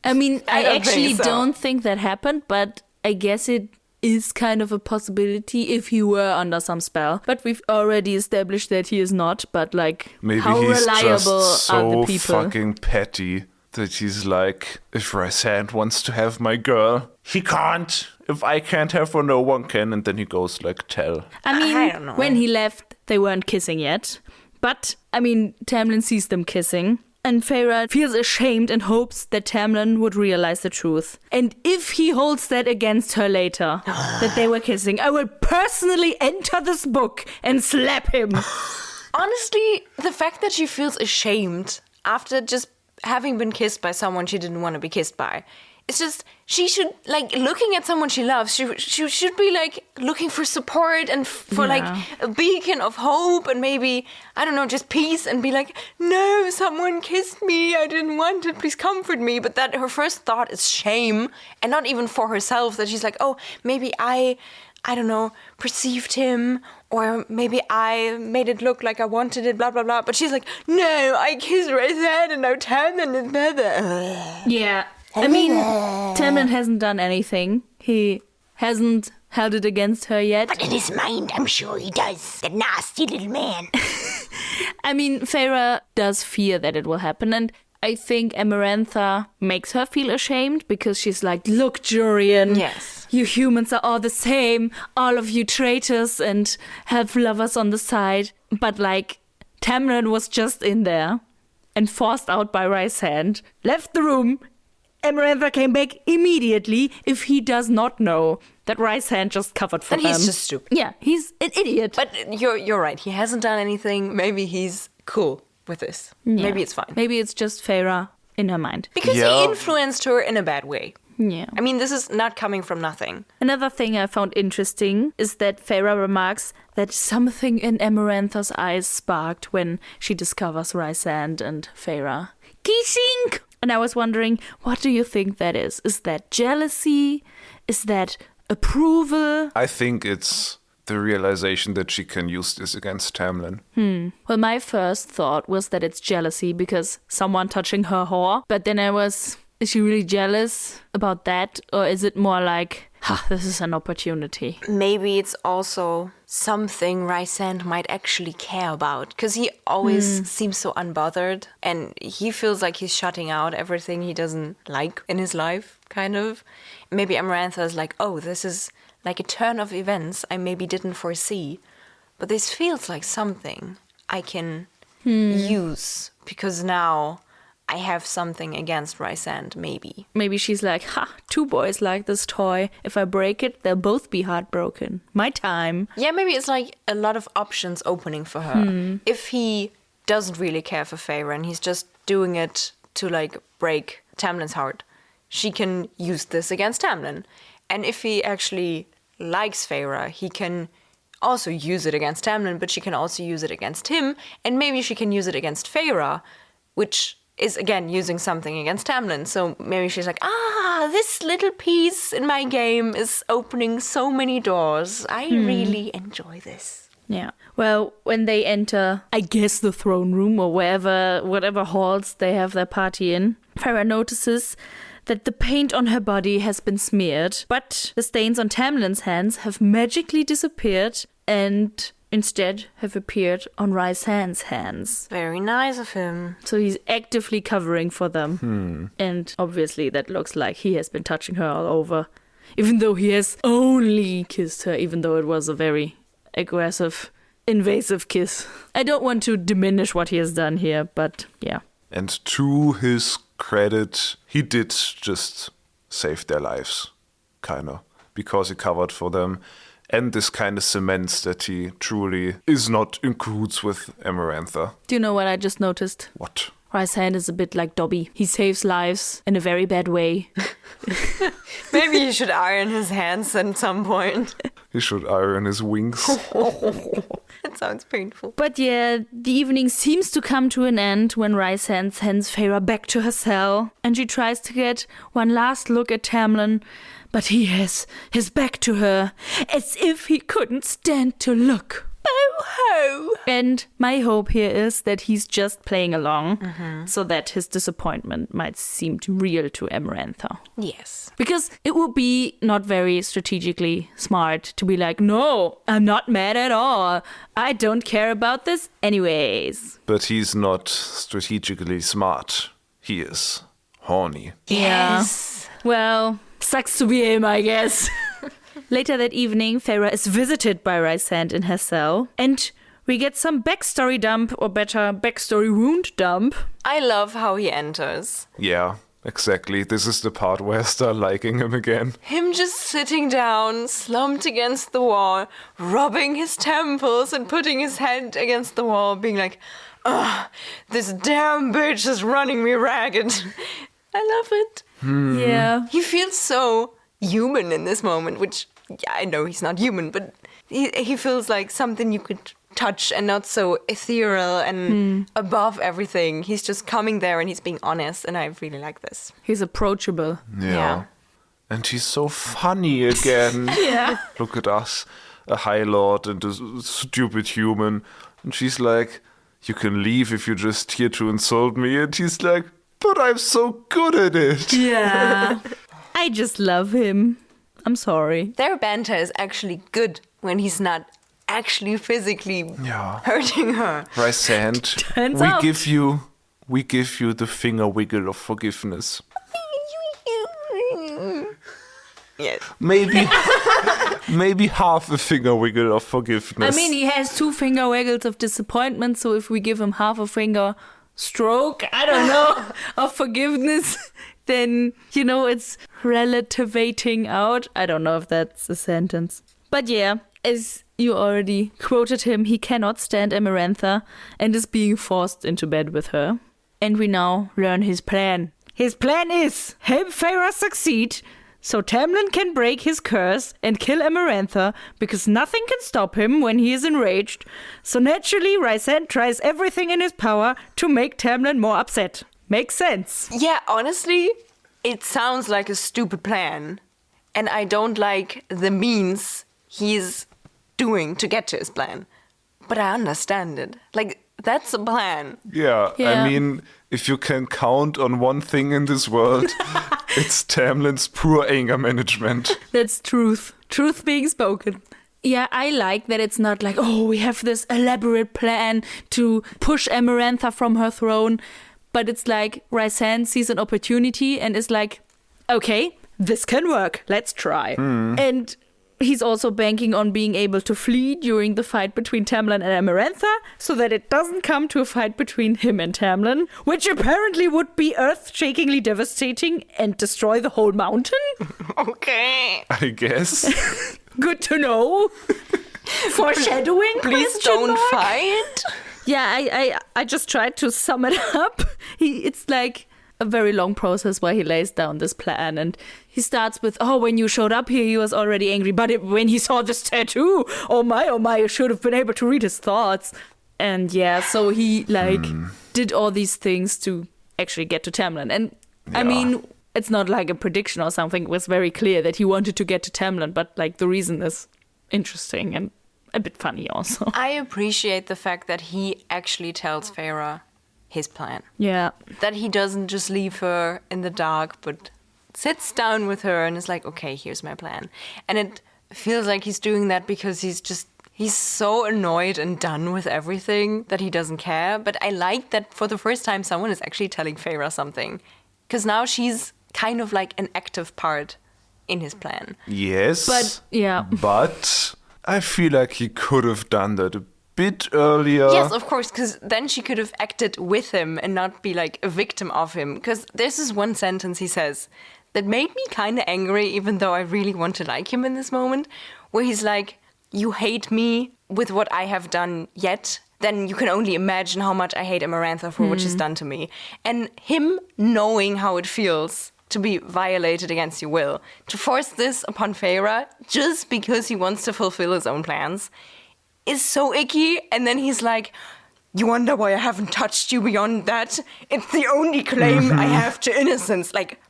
I mean, I don't actually think so. don't think that happened, but I guess it is kind of a possibility if he were under some spell. But we've already established that he is not, but like, Maybe how he's reliable just are the so people? fucking petty that he's like, if Rhysand wants to have my girl, he can't. If I can't have her, no one can. And then he goes like, tell. I mean, I don't know. when he left, they weren't kissing yet. But, I mean, Tamlin sees them kissing. And Fae'd feels ashamed and hopes that Tamlin would realize the truth. And if he holds that against her later, that they were kissing, I will personally enter this book and slap him. Honestly, the fact that she feels ashamed after just having been kissed by someone she didn't want to be kissed by, it's just, she should, like, looking at someone she loves, she should be, like, looking for support and for, like, a beacon of hope and maybe, I don't know, just peace and be like, no, someone kissed me, I didn't want it, please comfort me. But that her first thought is shame, and not even for herself, that she's like, oh, maybe I don't know, perceived him, or maybe I made it look like I wanted it, blah, blah, blah. But she's like, no, I kissed Rhysand and now Tamlin is better. Yeah. I mean, Tamlin hasn't done anything. He hasn't held it against her yet. But in his mind, I'm sure he does. The nasty little man. I mean, Fae'd does fear that it will happen, and I think Amarantha makes her feel ashamed because she's like, look, Jurian, Yes. you humans are all the same, all of you traitors and have lovers on the side. But like, Tamlin was just in there and forced out by Rhysand, left the room. Amarantha came back immediately if he does not know that Rhysand just covered for And him. he's just stupid. Yeah, he's an idiot. But you're right, he hasn't done anything. Maybe he's cool with this. Yeah. Maybe it's fine. Maybe it's just Fae'd in her mind. Because Yeah. he influenced her in a bad way. Yeah. I mean, this is not coming from nothing. Another thing I found interesting is that Fae'd remarks that something in Amarantha's eyes sparked when she discovers Rhysand and Fae'd kissing. And I was wondering, what do you think that is? Is that jealousy? Is that approval? I think it's the realization that she can use this against Tamlin. Well, my first thought was that it's jealousy because someone touching her whore. But then is she really jealous about that? Or is it more like, this is an opportunity? Maybe it's also something Rhysand might actually care about, because he always seems so unbothered and he feels like he's shutting out everything he doesn't like in his life, kind of. Maybe Amarantha is like, oh, this is like a turn of events I maybe didn't foresee, but this feels like something I can use, because now I have something against Rhysand, maybe. Maybe she's like, two boys like this toy. If I break it, they'll both be heartbroken. My time. Yeah, maybe it's like a lot of options opening for her. If he doesn't really care for Fae'd and he's just doing it to like break Tamlin's heart, she can use this against Tamlin. And if he actually likes Fae'd, he can also use it against Tamlin, but she can also use it against him. And maybe she can use it against Fae'd, which is again using something against Tamlin. So maybe she's like, this little piece in my game is opening so many doors. I really enjoy this. Yeah. Well, when they enter, I guess, the throne room or whatever halls they have their party in, Fae'd notices that the paint on her body has been smeared, but the stains on Tamlin's hands have magically disappeared and instead have appeared on Rhysand's hands. Very nice of him. So he's actively covering for them. And obviously that looks like he has been touching her all over. Even though he has only kissed her, even though it was a very aggressive, invasive kiss. I don't want to diminish what he has done here, but yeah. And to his credit, he did just save their lives, kinda. because he covered for them. And this kind of cements that he truly is not in cahoots with Amarantha. Do you know what I just noticed? What? Rhysand is a bit like Dobby. He saves lives in a very bad way. Maybe he should iron his hands at some point. He should iron his wings. That sounds painful. But yeah, the evening seems to come to an end when Rhysand sends Feyre back to her cell, and she tries to get one last look at Tamlin, but he has his back to her, as if he couldn't stand to look. Ho! And my hope here is that he's just playing along, so that his disappointment might seem real to Amarantha. Yes. Because it would be not very strategically smart to be like, no, I'm not mad at all. I don't care about this anyways. But he's not strategically smart. He is horny. Yes. Yeah. Well, sucks to be him, I guess. Later that evening, Feyre is visited by Rhysand in her cell, and we get some backstory dump, or better, backstory wound dump. I love how he enters. Yeah, exactly. This is the part where I start liking him again. Him just sitting down, slumped against the wall, rubbing his temples and putting his head against the wall, being like, ugh, this damn bitch is running me ragged. I love it. Yeah. He feels so human in this moment, which, yeah, I know he's not human, but he feels like something you could touch and not so ethereal and above everything. He's just coming there and he's being honest, and I really like this. He's approachable. Yeah. And he's so funny again. Yeah. Look at us, a High Lord and a stupid human. And she's like, you can leave if you're just here to insult me. And he's like, but I'm so good at it. Yeah. I just love him. I'm sorry. Their banter is actually good when he's not actually physically hurting her. Rhysand, Turns out. we give you the finger wiggle of forgiveness. Yes. Maybe half a finger wiggle of forgiveness. I mean, he has 2 finger waggles of disappointment, so if we give him half a finger stroke, I don't know, of forgiveness, then, you know, it's relativating out. I don't know if that's a sentence. But yeah, as you already quoted him, he cannot stand Amarantha and is being forced into bed with her. And we now learn his plan. His plan is help Feyre succeed so Tamlin can break his curse and kill Amarantha, because nothing can stop him when he is enraged. So naturally, Rhysand tries everything in his power to make Tamlin more upset. Makes sense. Yeah, honestly, it sounds like a stupid plan. And I don't like the means he's doing to get to his plan. But I understand it. Like, that's a plan. Yeah, Yeah. I mean, if you can count on one thing in this world, it's Tamlin's poor anger management. That's truth. Truth being spoken. Yeah, I like that it's not like, oh, we have this elaborate plan to push Amarantha from her throne. But it's like Rhysand sees an opportunity and is like, okay, this can work. Let's try. And he's also banking on being able to flee during the fight between Tamlin and Amarantha, so that it doesn't come to a fight between him and Tamlin, which apparently would be earth-shakingly devastating and destroy the whole mountain. Okay. I guess. Good to know. Foreshadowing? Please question don't mark? fight. Yeah, I just tried to sum it up. It's like a very long process where he lays down this plan, and he starts with, oh, when you showed up here, he was already angry, but when he saw this tattoo, oh my, you should have been able to read his thoughts. And yeah, so he did all these things to actually get to Tamlin. And I mean, it's not like a prediction or something. It was very clear that he wanted to get to Tamlin, but like the reason is interesting and a bit funny also. I appreciate the fact that he actually tells Feyre his plan. Yeah. That he doesn't just leave her in the dark, but sits down with her and is like, okay, here's my plan. And it feels like he's doing that because he's so annoyed and done with everything that he doesn't care. But I like that for the first time someone is actually telling Feyre something. Because now she's kind of like an active part in his plan. Yes. But, yeah. But I feel like he could have done that a bit earlier. Yes, of course, because then she could have acted with him and not be like a victim of him. Because this is one sentence he says, that made me kind of angry, even though I really want to like him in this moment, where he's like, you hate me with what I have done yet, then you can only imagine how much I hate Amarantha for what she's done to me. And him knowing how it feels to be violated against your will, to force this upon Feyre just because he wants to fulfill his own plans, is so icky. And then he's like, you wonder why I haven't touched you beyond that? It's the only claim I have to innocence. Like,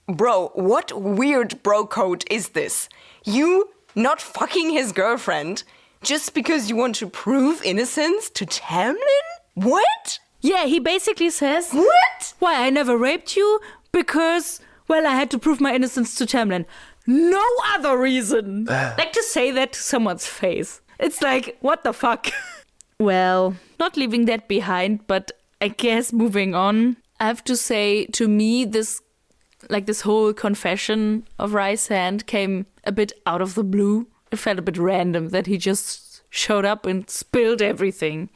bro, what weird bro code is this? You not fucking his girlfriend just because you want to prove innocence to Tamlin? What? Yeah, he basically says, What? why, I never raped you? Because, well, I had to prove my innocence to Tamlin. No other reason. Like to say that to someone's face. It's like, what the fuck? Well, not leaving that behind, but I guess moving on. I have to say, to me, this whole confession of Rhysand came a bit out of the blue. It felt a bit random that he just showed up and spilled everything.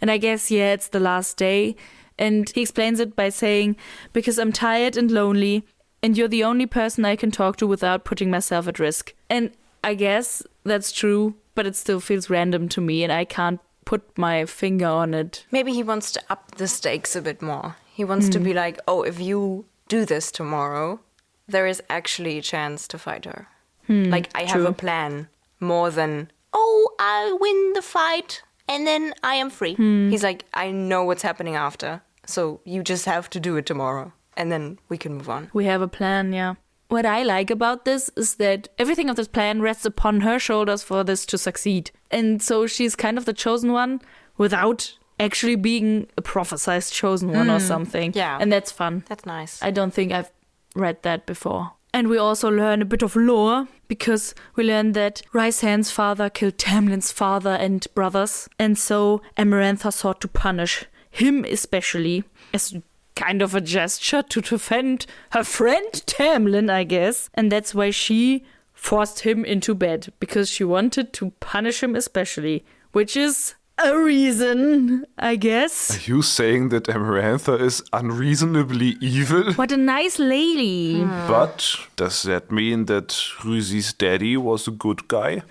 And I guess, yeah, it's the last day. And he explains it by saying, because I'm tired and lonely, and you're the only person I can talk to without putting myself at risk. And I guess that's true, but it still feels random to me, and I can't put my finger on it. Maybe he wants to up the stakes a bit more. He wants to be like, oh, if you do this tomorrow, there is actually a chance to fight her. Like, I have a plan more than, oh, I'll win the fight and then I am free. He's like, I know what's happening after, so you just have to do it tomorrow and then we can move on. We have a plan, yeah. What I like about this is that everything of this plan rests upon her shoulders for this to succeed. And so she's kind of the chosen one without actually being a prophesized chosen one or something. Yeah. And that's fun. That's nice. I don't think I've read that before. And we also learn a bit of lore, because we learn that Rhysand's father killed Tamlin's father and brothers. And so Amarantha sought to punish him especially as kind of a gesture to defend her friend Tamlin, I guess. And that's why she forced him into bed, because she wanted to punish him especially, which is a reason, I guess. Are you saying that Amarantha is unreasonably evil? What a nice lady. But does that mean that Rhysi's daddy was a good guy?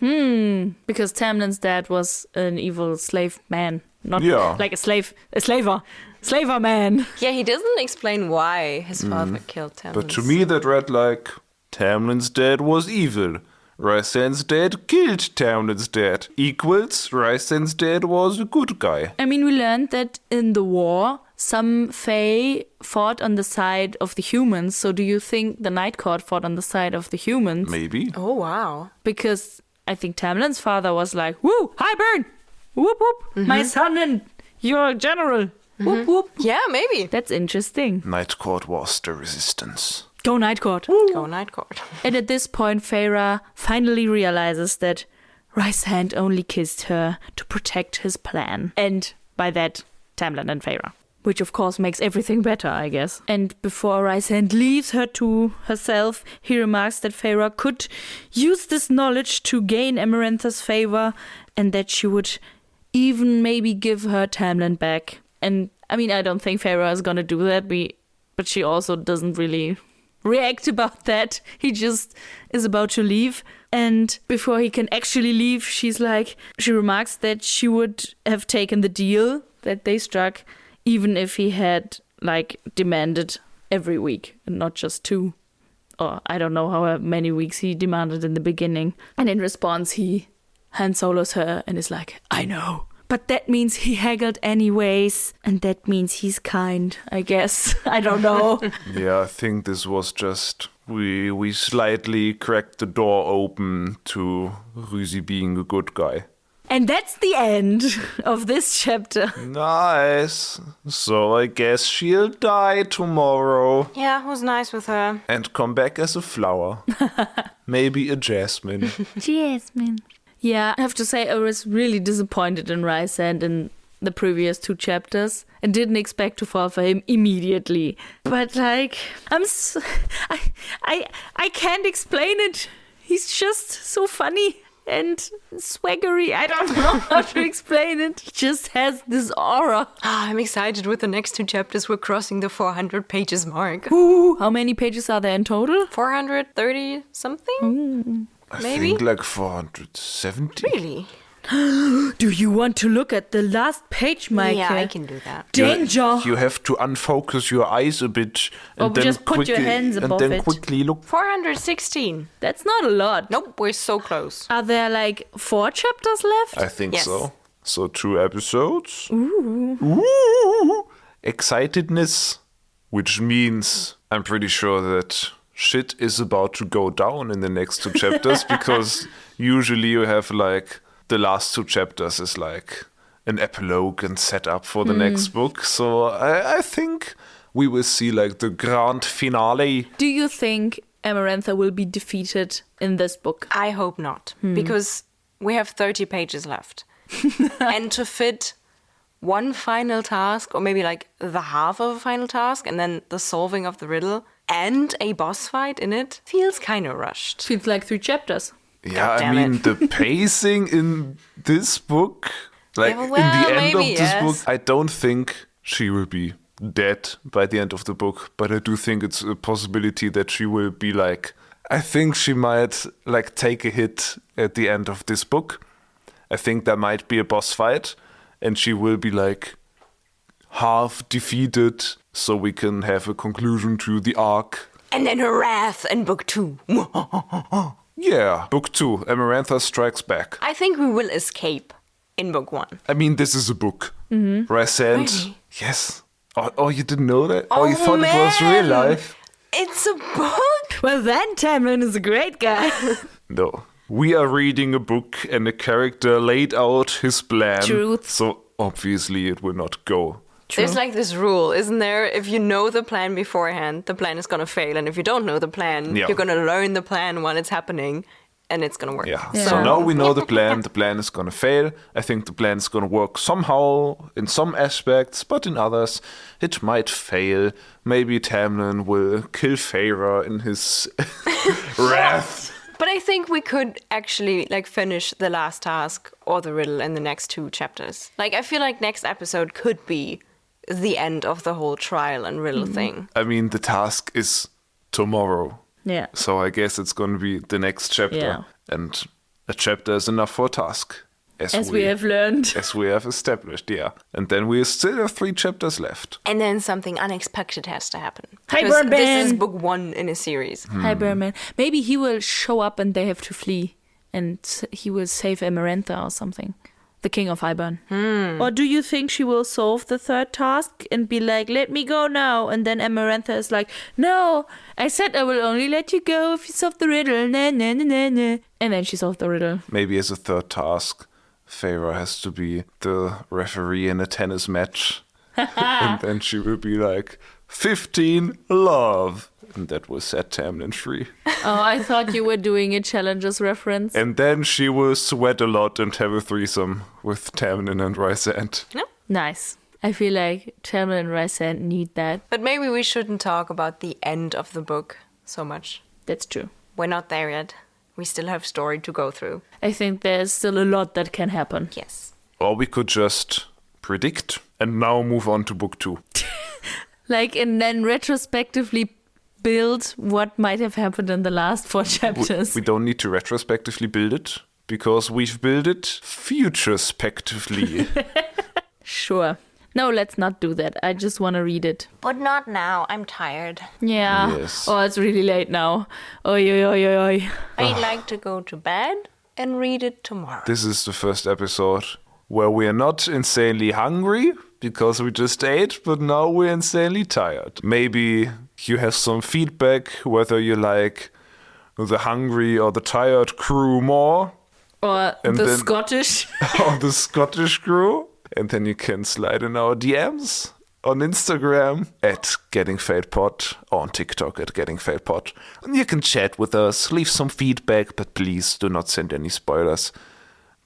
Because Tamlin's dad was an evil slave man. Not like a slaver man. Yeah, he doesn't explain why his father killed Tamlin. But to me that read like, Tamlin's dad was evil. Rhysand's dad killed Tamlin's dad. Equals Rhysand's dad was a good guy. I mean, we learned that in the war, some Fae fought on the side of the humans. So do you think the Night Court fought on the side of the humans? Maybe. Oh, wow. Because I think Tamlin's father was like, woo, hi, Burn! Whoop, whoop, my son and your general. Whoop, whoop. Yeah, maybe. That's interesting. Night Court was the resistance. Go Night Court. Go Night Court. And at this point, Feyre finally realizes that Rhysand only kissed her to protect his plan. And by that, Tamlin and Feyre. Which of course makes everything better, I guess. And before Rhysand leaves her to herself, he remarks that Feyre could use this knowledge to gain Amarantha's favor, and that she would even maybe give her Tamlin back. And I mean, I don't think Feyre is gonna do that, but she also doesn't really react about that. He just is about to leave, and before he can actually leave, she remarks that she would have taken the deal that they struck even if he had demanded every week and not just 2, or I don't know how many weeks he demanded in the beginning. And in response, he Han Solos her and is like, I know, but that means he haggled anyways, and that means he's kind, I guess. I don't know. Yeah, I think this was just, we slightly cracked the door open to Rhysy being a good guy. And that's the end of this chapter. Nice. So I guess she'll die tomorrow. Yeah, who's nice with her? And come back as a flower. Maybe a jasmine. Jasmine. Yeah, I have to say I was really disappointed in Rhysand in the previous 2 chapters and didn't expect to fall for him immediately. But I can't explain it. He's just so funny and swaggery. I don't know how to explain it. Just has this aura. I'm excited with the next 2 chapters. We're crossing the 400 pages mark. Ooh, how many pages are there in total? 430 something? I Maybe? think like 470. Really? Do you want to look at the last page, Meike? Yeah, I can do that. Danger! You have to unfocus your eyes a bit. Or just put your hands above and then it. quickly look. 416. That's not a lot. Nope, we're so close. Are there like 4 chapters left? I think Yes. so. So 2 episodes. Ooh. Excitedness, which means I'm pretty sure that shit is about to go down in the next 2 chapters because usually you have like the last 2 chapters is like an epilogue and setup for the next book. So I think we will see like the grand finale. Do you think Amarantha will be defeated in this book? I hope not, because we have 30 pages left. And to fit one final task, or maybe like the half of a final task, and then the solving of the riddle, and a boss fight in it, feels kind of rushed. Feels like 3 chapters. Yeah, I damn mean, it. the pacing in this book, like Yeah, in well, the end of maybe, this yes. book, I don't think she will be dead by the end of the book, but I do think it's a possibility that she will be like, I think she might like take a hit at the end of this book. I think there might be a boss fight and she will be like half defeated so we can have a conclusion to the arc. And then her wrath in book 2. Yeah, book 2, Amarantha Strikes Back. I think we will escape in book 1. I mean, this is a book. Rhysand. Really? Yes. Oh, you didn't know that? Oh, you Oh, thought it was real man. life? It's a book? Well, then Tamlin is a great guy. No. We are reading a book and a character laid out his plan. Truth. So obviously it will not go. There's like this rule, isn't there? If you know the plan beforehand, the plan is going to fail. And if you don't know the plan, Yeah. you're going to learn the plan when it's happening, and it's going to work. Yeah. Yeah. So now we know the plan. The plan is going to fail. I think the plan is going to work somehow in some aspects, but in others it might fail. Maybe Tamlin will kill Feyre in his wrath. But I think we could actually like finish the last task or the riddle in the next 2 chapters. Like I feel like next episode could be the end of the whole trial and riddle thing. I mean, the task is tomorrow. Yeah. So I guess it's going to be the next chapter. Yeah. And a chapter is enough for a task. As we have learned. As we have established, yeah. And then we still have 3 chapters left. And then something unexpected has to happen. Hi, Because Birdman. this is book 1 in a series. Hi, Bearman. Maybe he will show up and they have to flee. And he will save Amarantha or something. The king of Hybern. Or do you think she will solve the 3rd task and be like, let me go now? And then Amarantha is like, no, I said I will only let you go if you solve the riddle. Nah, nah, nah, nah, nah. And then she solved the riddle. Maybe as a 3rd task, Feyre has to be the referee in a tennis match. And then she will be like, 15, love. And that will set Tamlin free. Oh, I thought you were doing a challenges reference. And then she will sweat a lot and have a threesome with Tamlin and Rhysand. Nice. I feel like Tamlin and Rhysand need that. But maybe we shouldn't talk about the end of the book so much. That's true. We're not there yet. We still have story to go through. I think there's still a lot that can happen. Yes. Or we could just predict and now move on to book 2. Like, and then retrospectively build what might have happened in the last 4 chapters. We don't need to retrospectively build it because we've built it futurespectively. Sure. No, let's not do that. I just want to read it. But not now. I'm tired. Yeah. Yes. Oh, it's really late now. Oi, oi, oi, oi, oi. I'd like to go to bed and read it tomorrow. This is the first episode where we are not insanely hungry because we just ate, but now we're insanely tired. Maybe you have some feedback whether you like the hungry or the tired crew more, Or And the then- Scottish. or the Scottish crew. And then you can slide in our DMs on Instagram at GettingFadePod, or on TikTok at GettingFadePod. And you can chat with us, leave some feedback, but please do not send any spoilers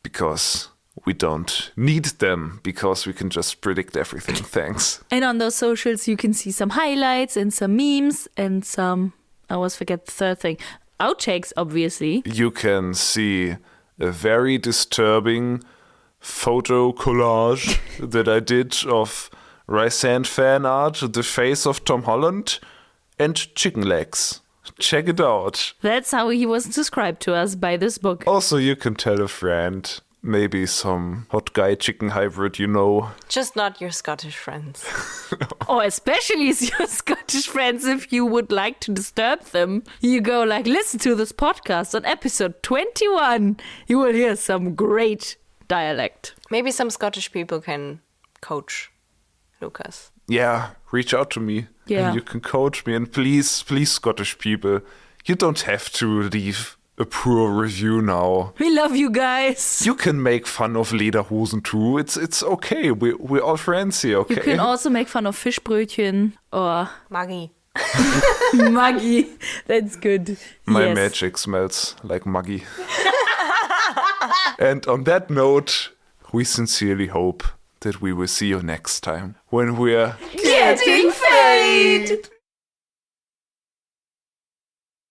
because we don't need them, because we can just predict everything. Thanks. And on those socials, you can see some highlights and some memes and some, I always forget the 3rd thing, outtakes, obviously. You can see a very disturbing photo collage that I did of Rhysand fan art, the face of Tom Holland, and chicken legs. Check it out. That's how he was described to us by this book. Also, you can tell a friend. Maybe some hot guy chicken hybrid, you know. Just not your Scottish friends. Or especially your Scottish friends, if you would like to disturb them. You go like, listen to this podcast on episode 21. You will hear some great dialect. Maybe some Scottish people can coach Lukas. Yeah, reach out to me. Yeah. And you can coach me. And please, Scottish people, you don't have to leave a poor review now. We love you guys. You can make fun of Lederhosen too. It's okay. We're all friends here, okay? You can also make fun of Fischbrötchen or Maggie. Maggie. That's good. My Yes. magic smells like Maggie. And on that note, we sincerely hope that we will see you next time when we're Getting Fae'd.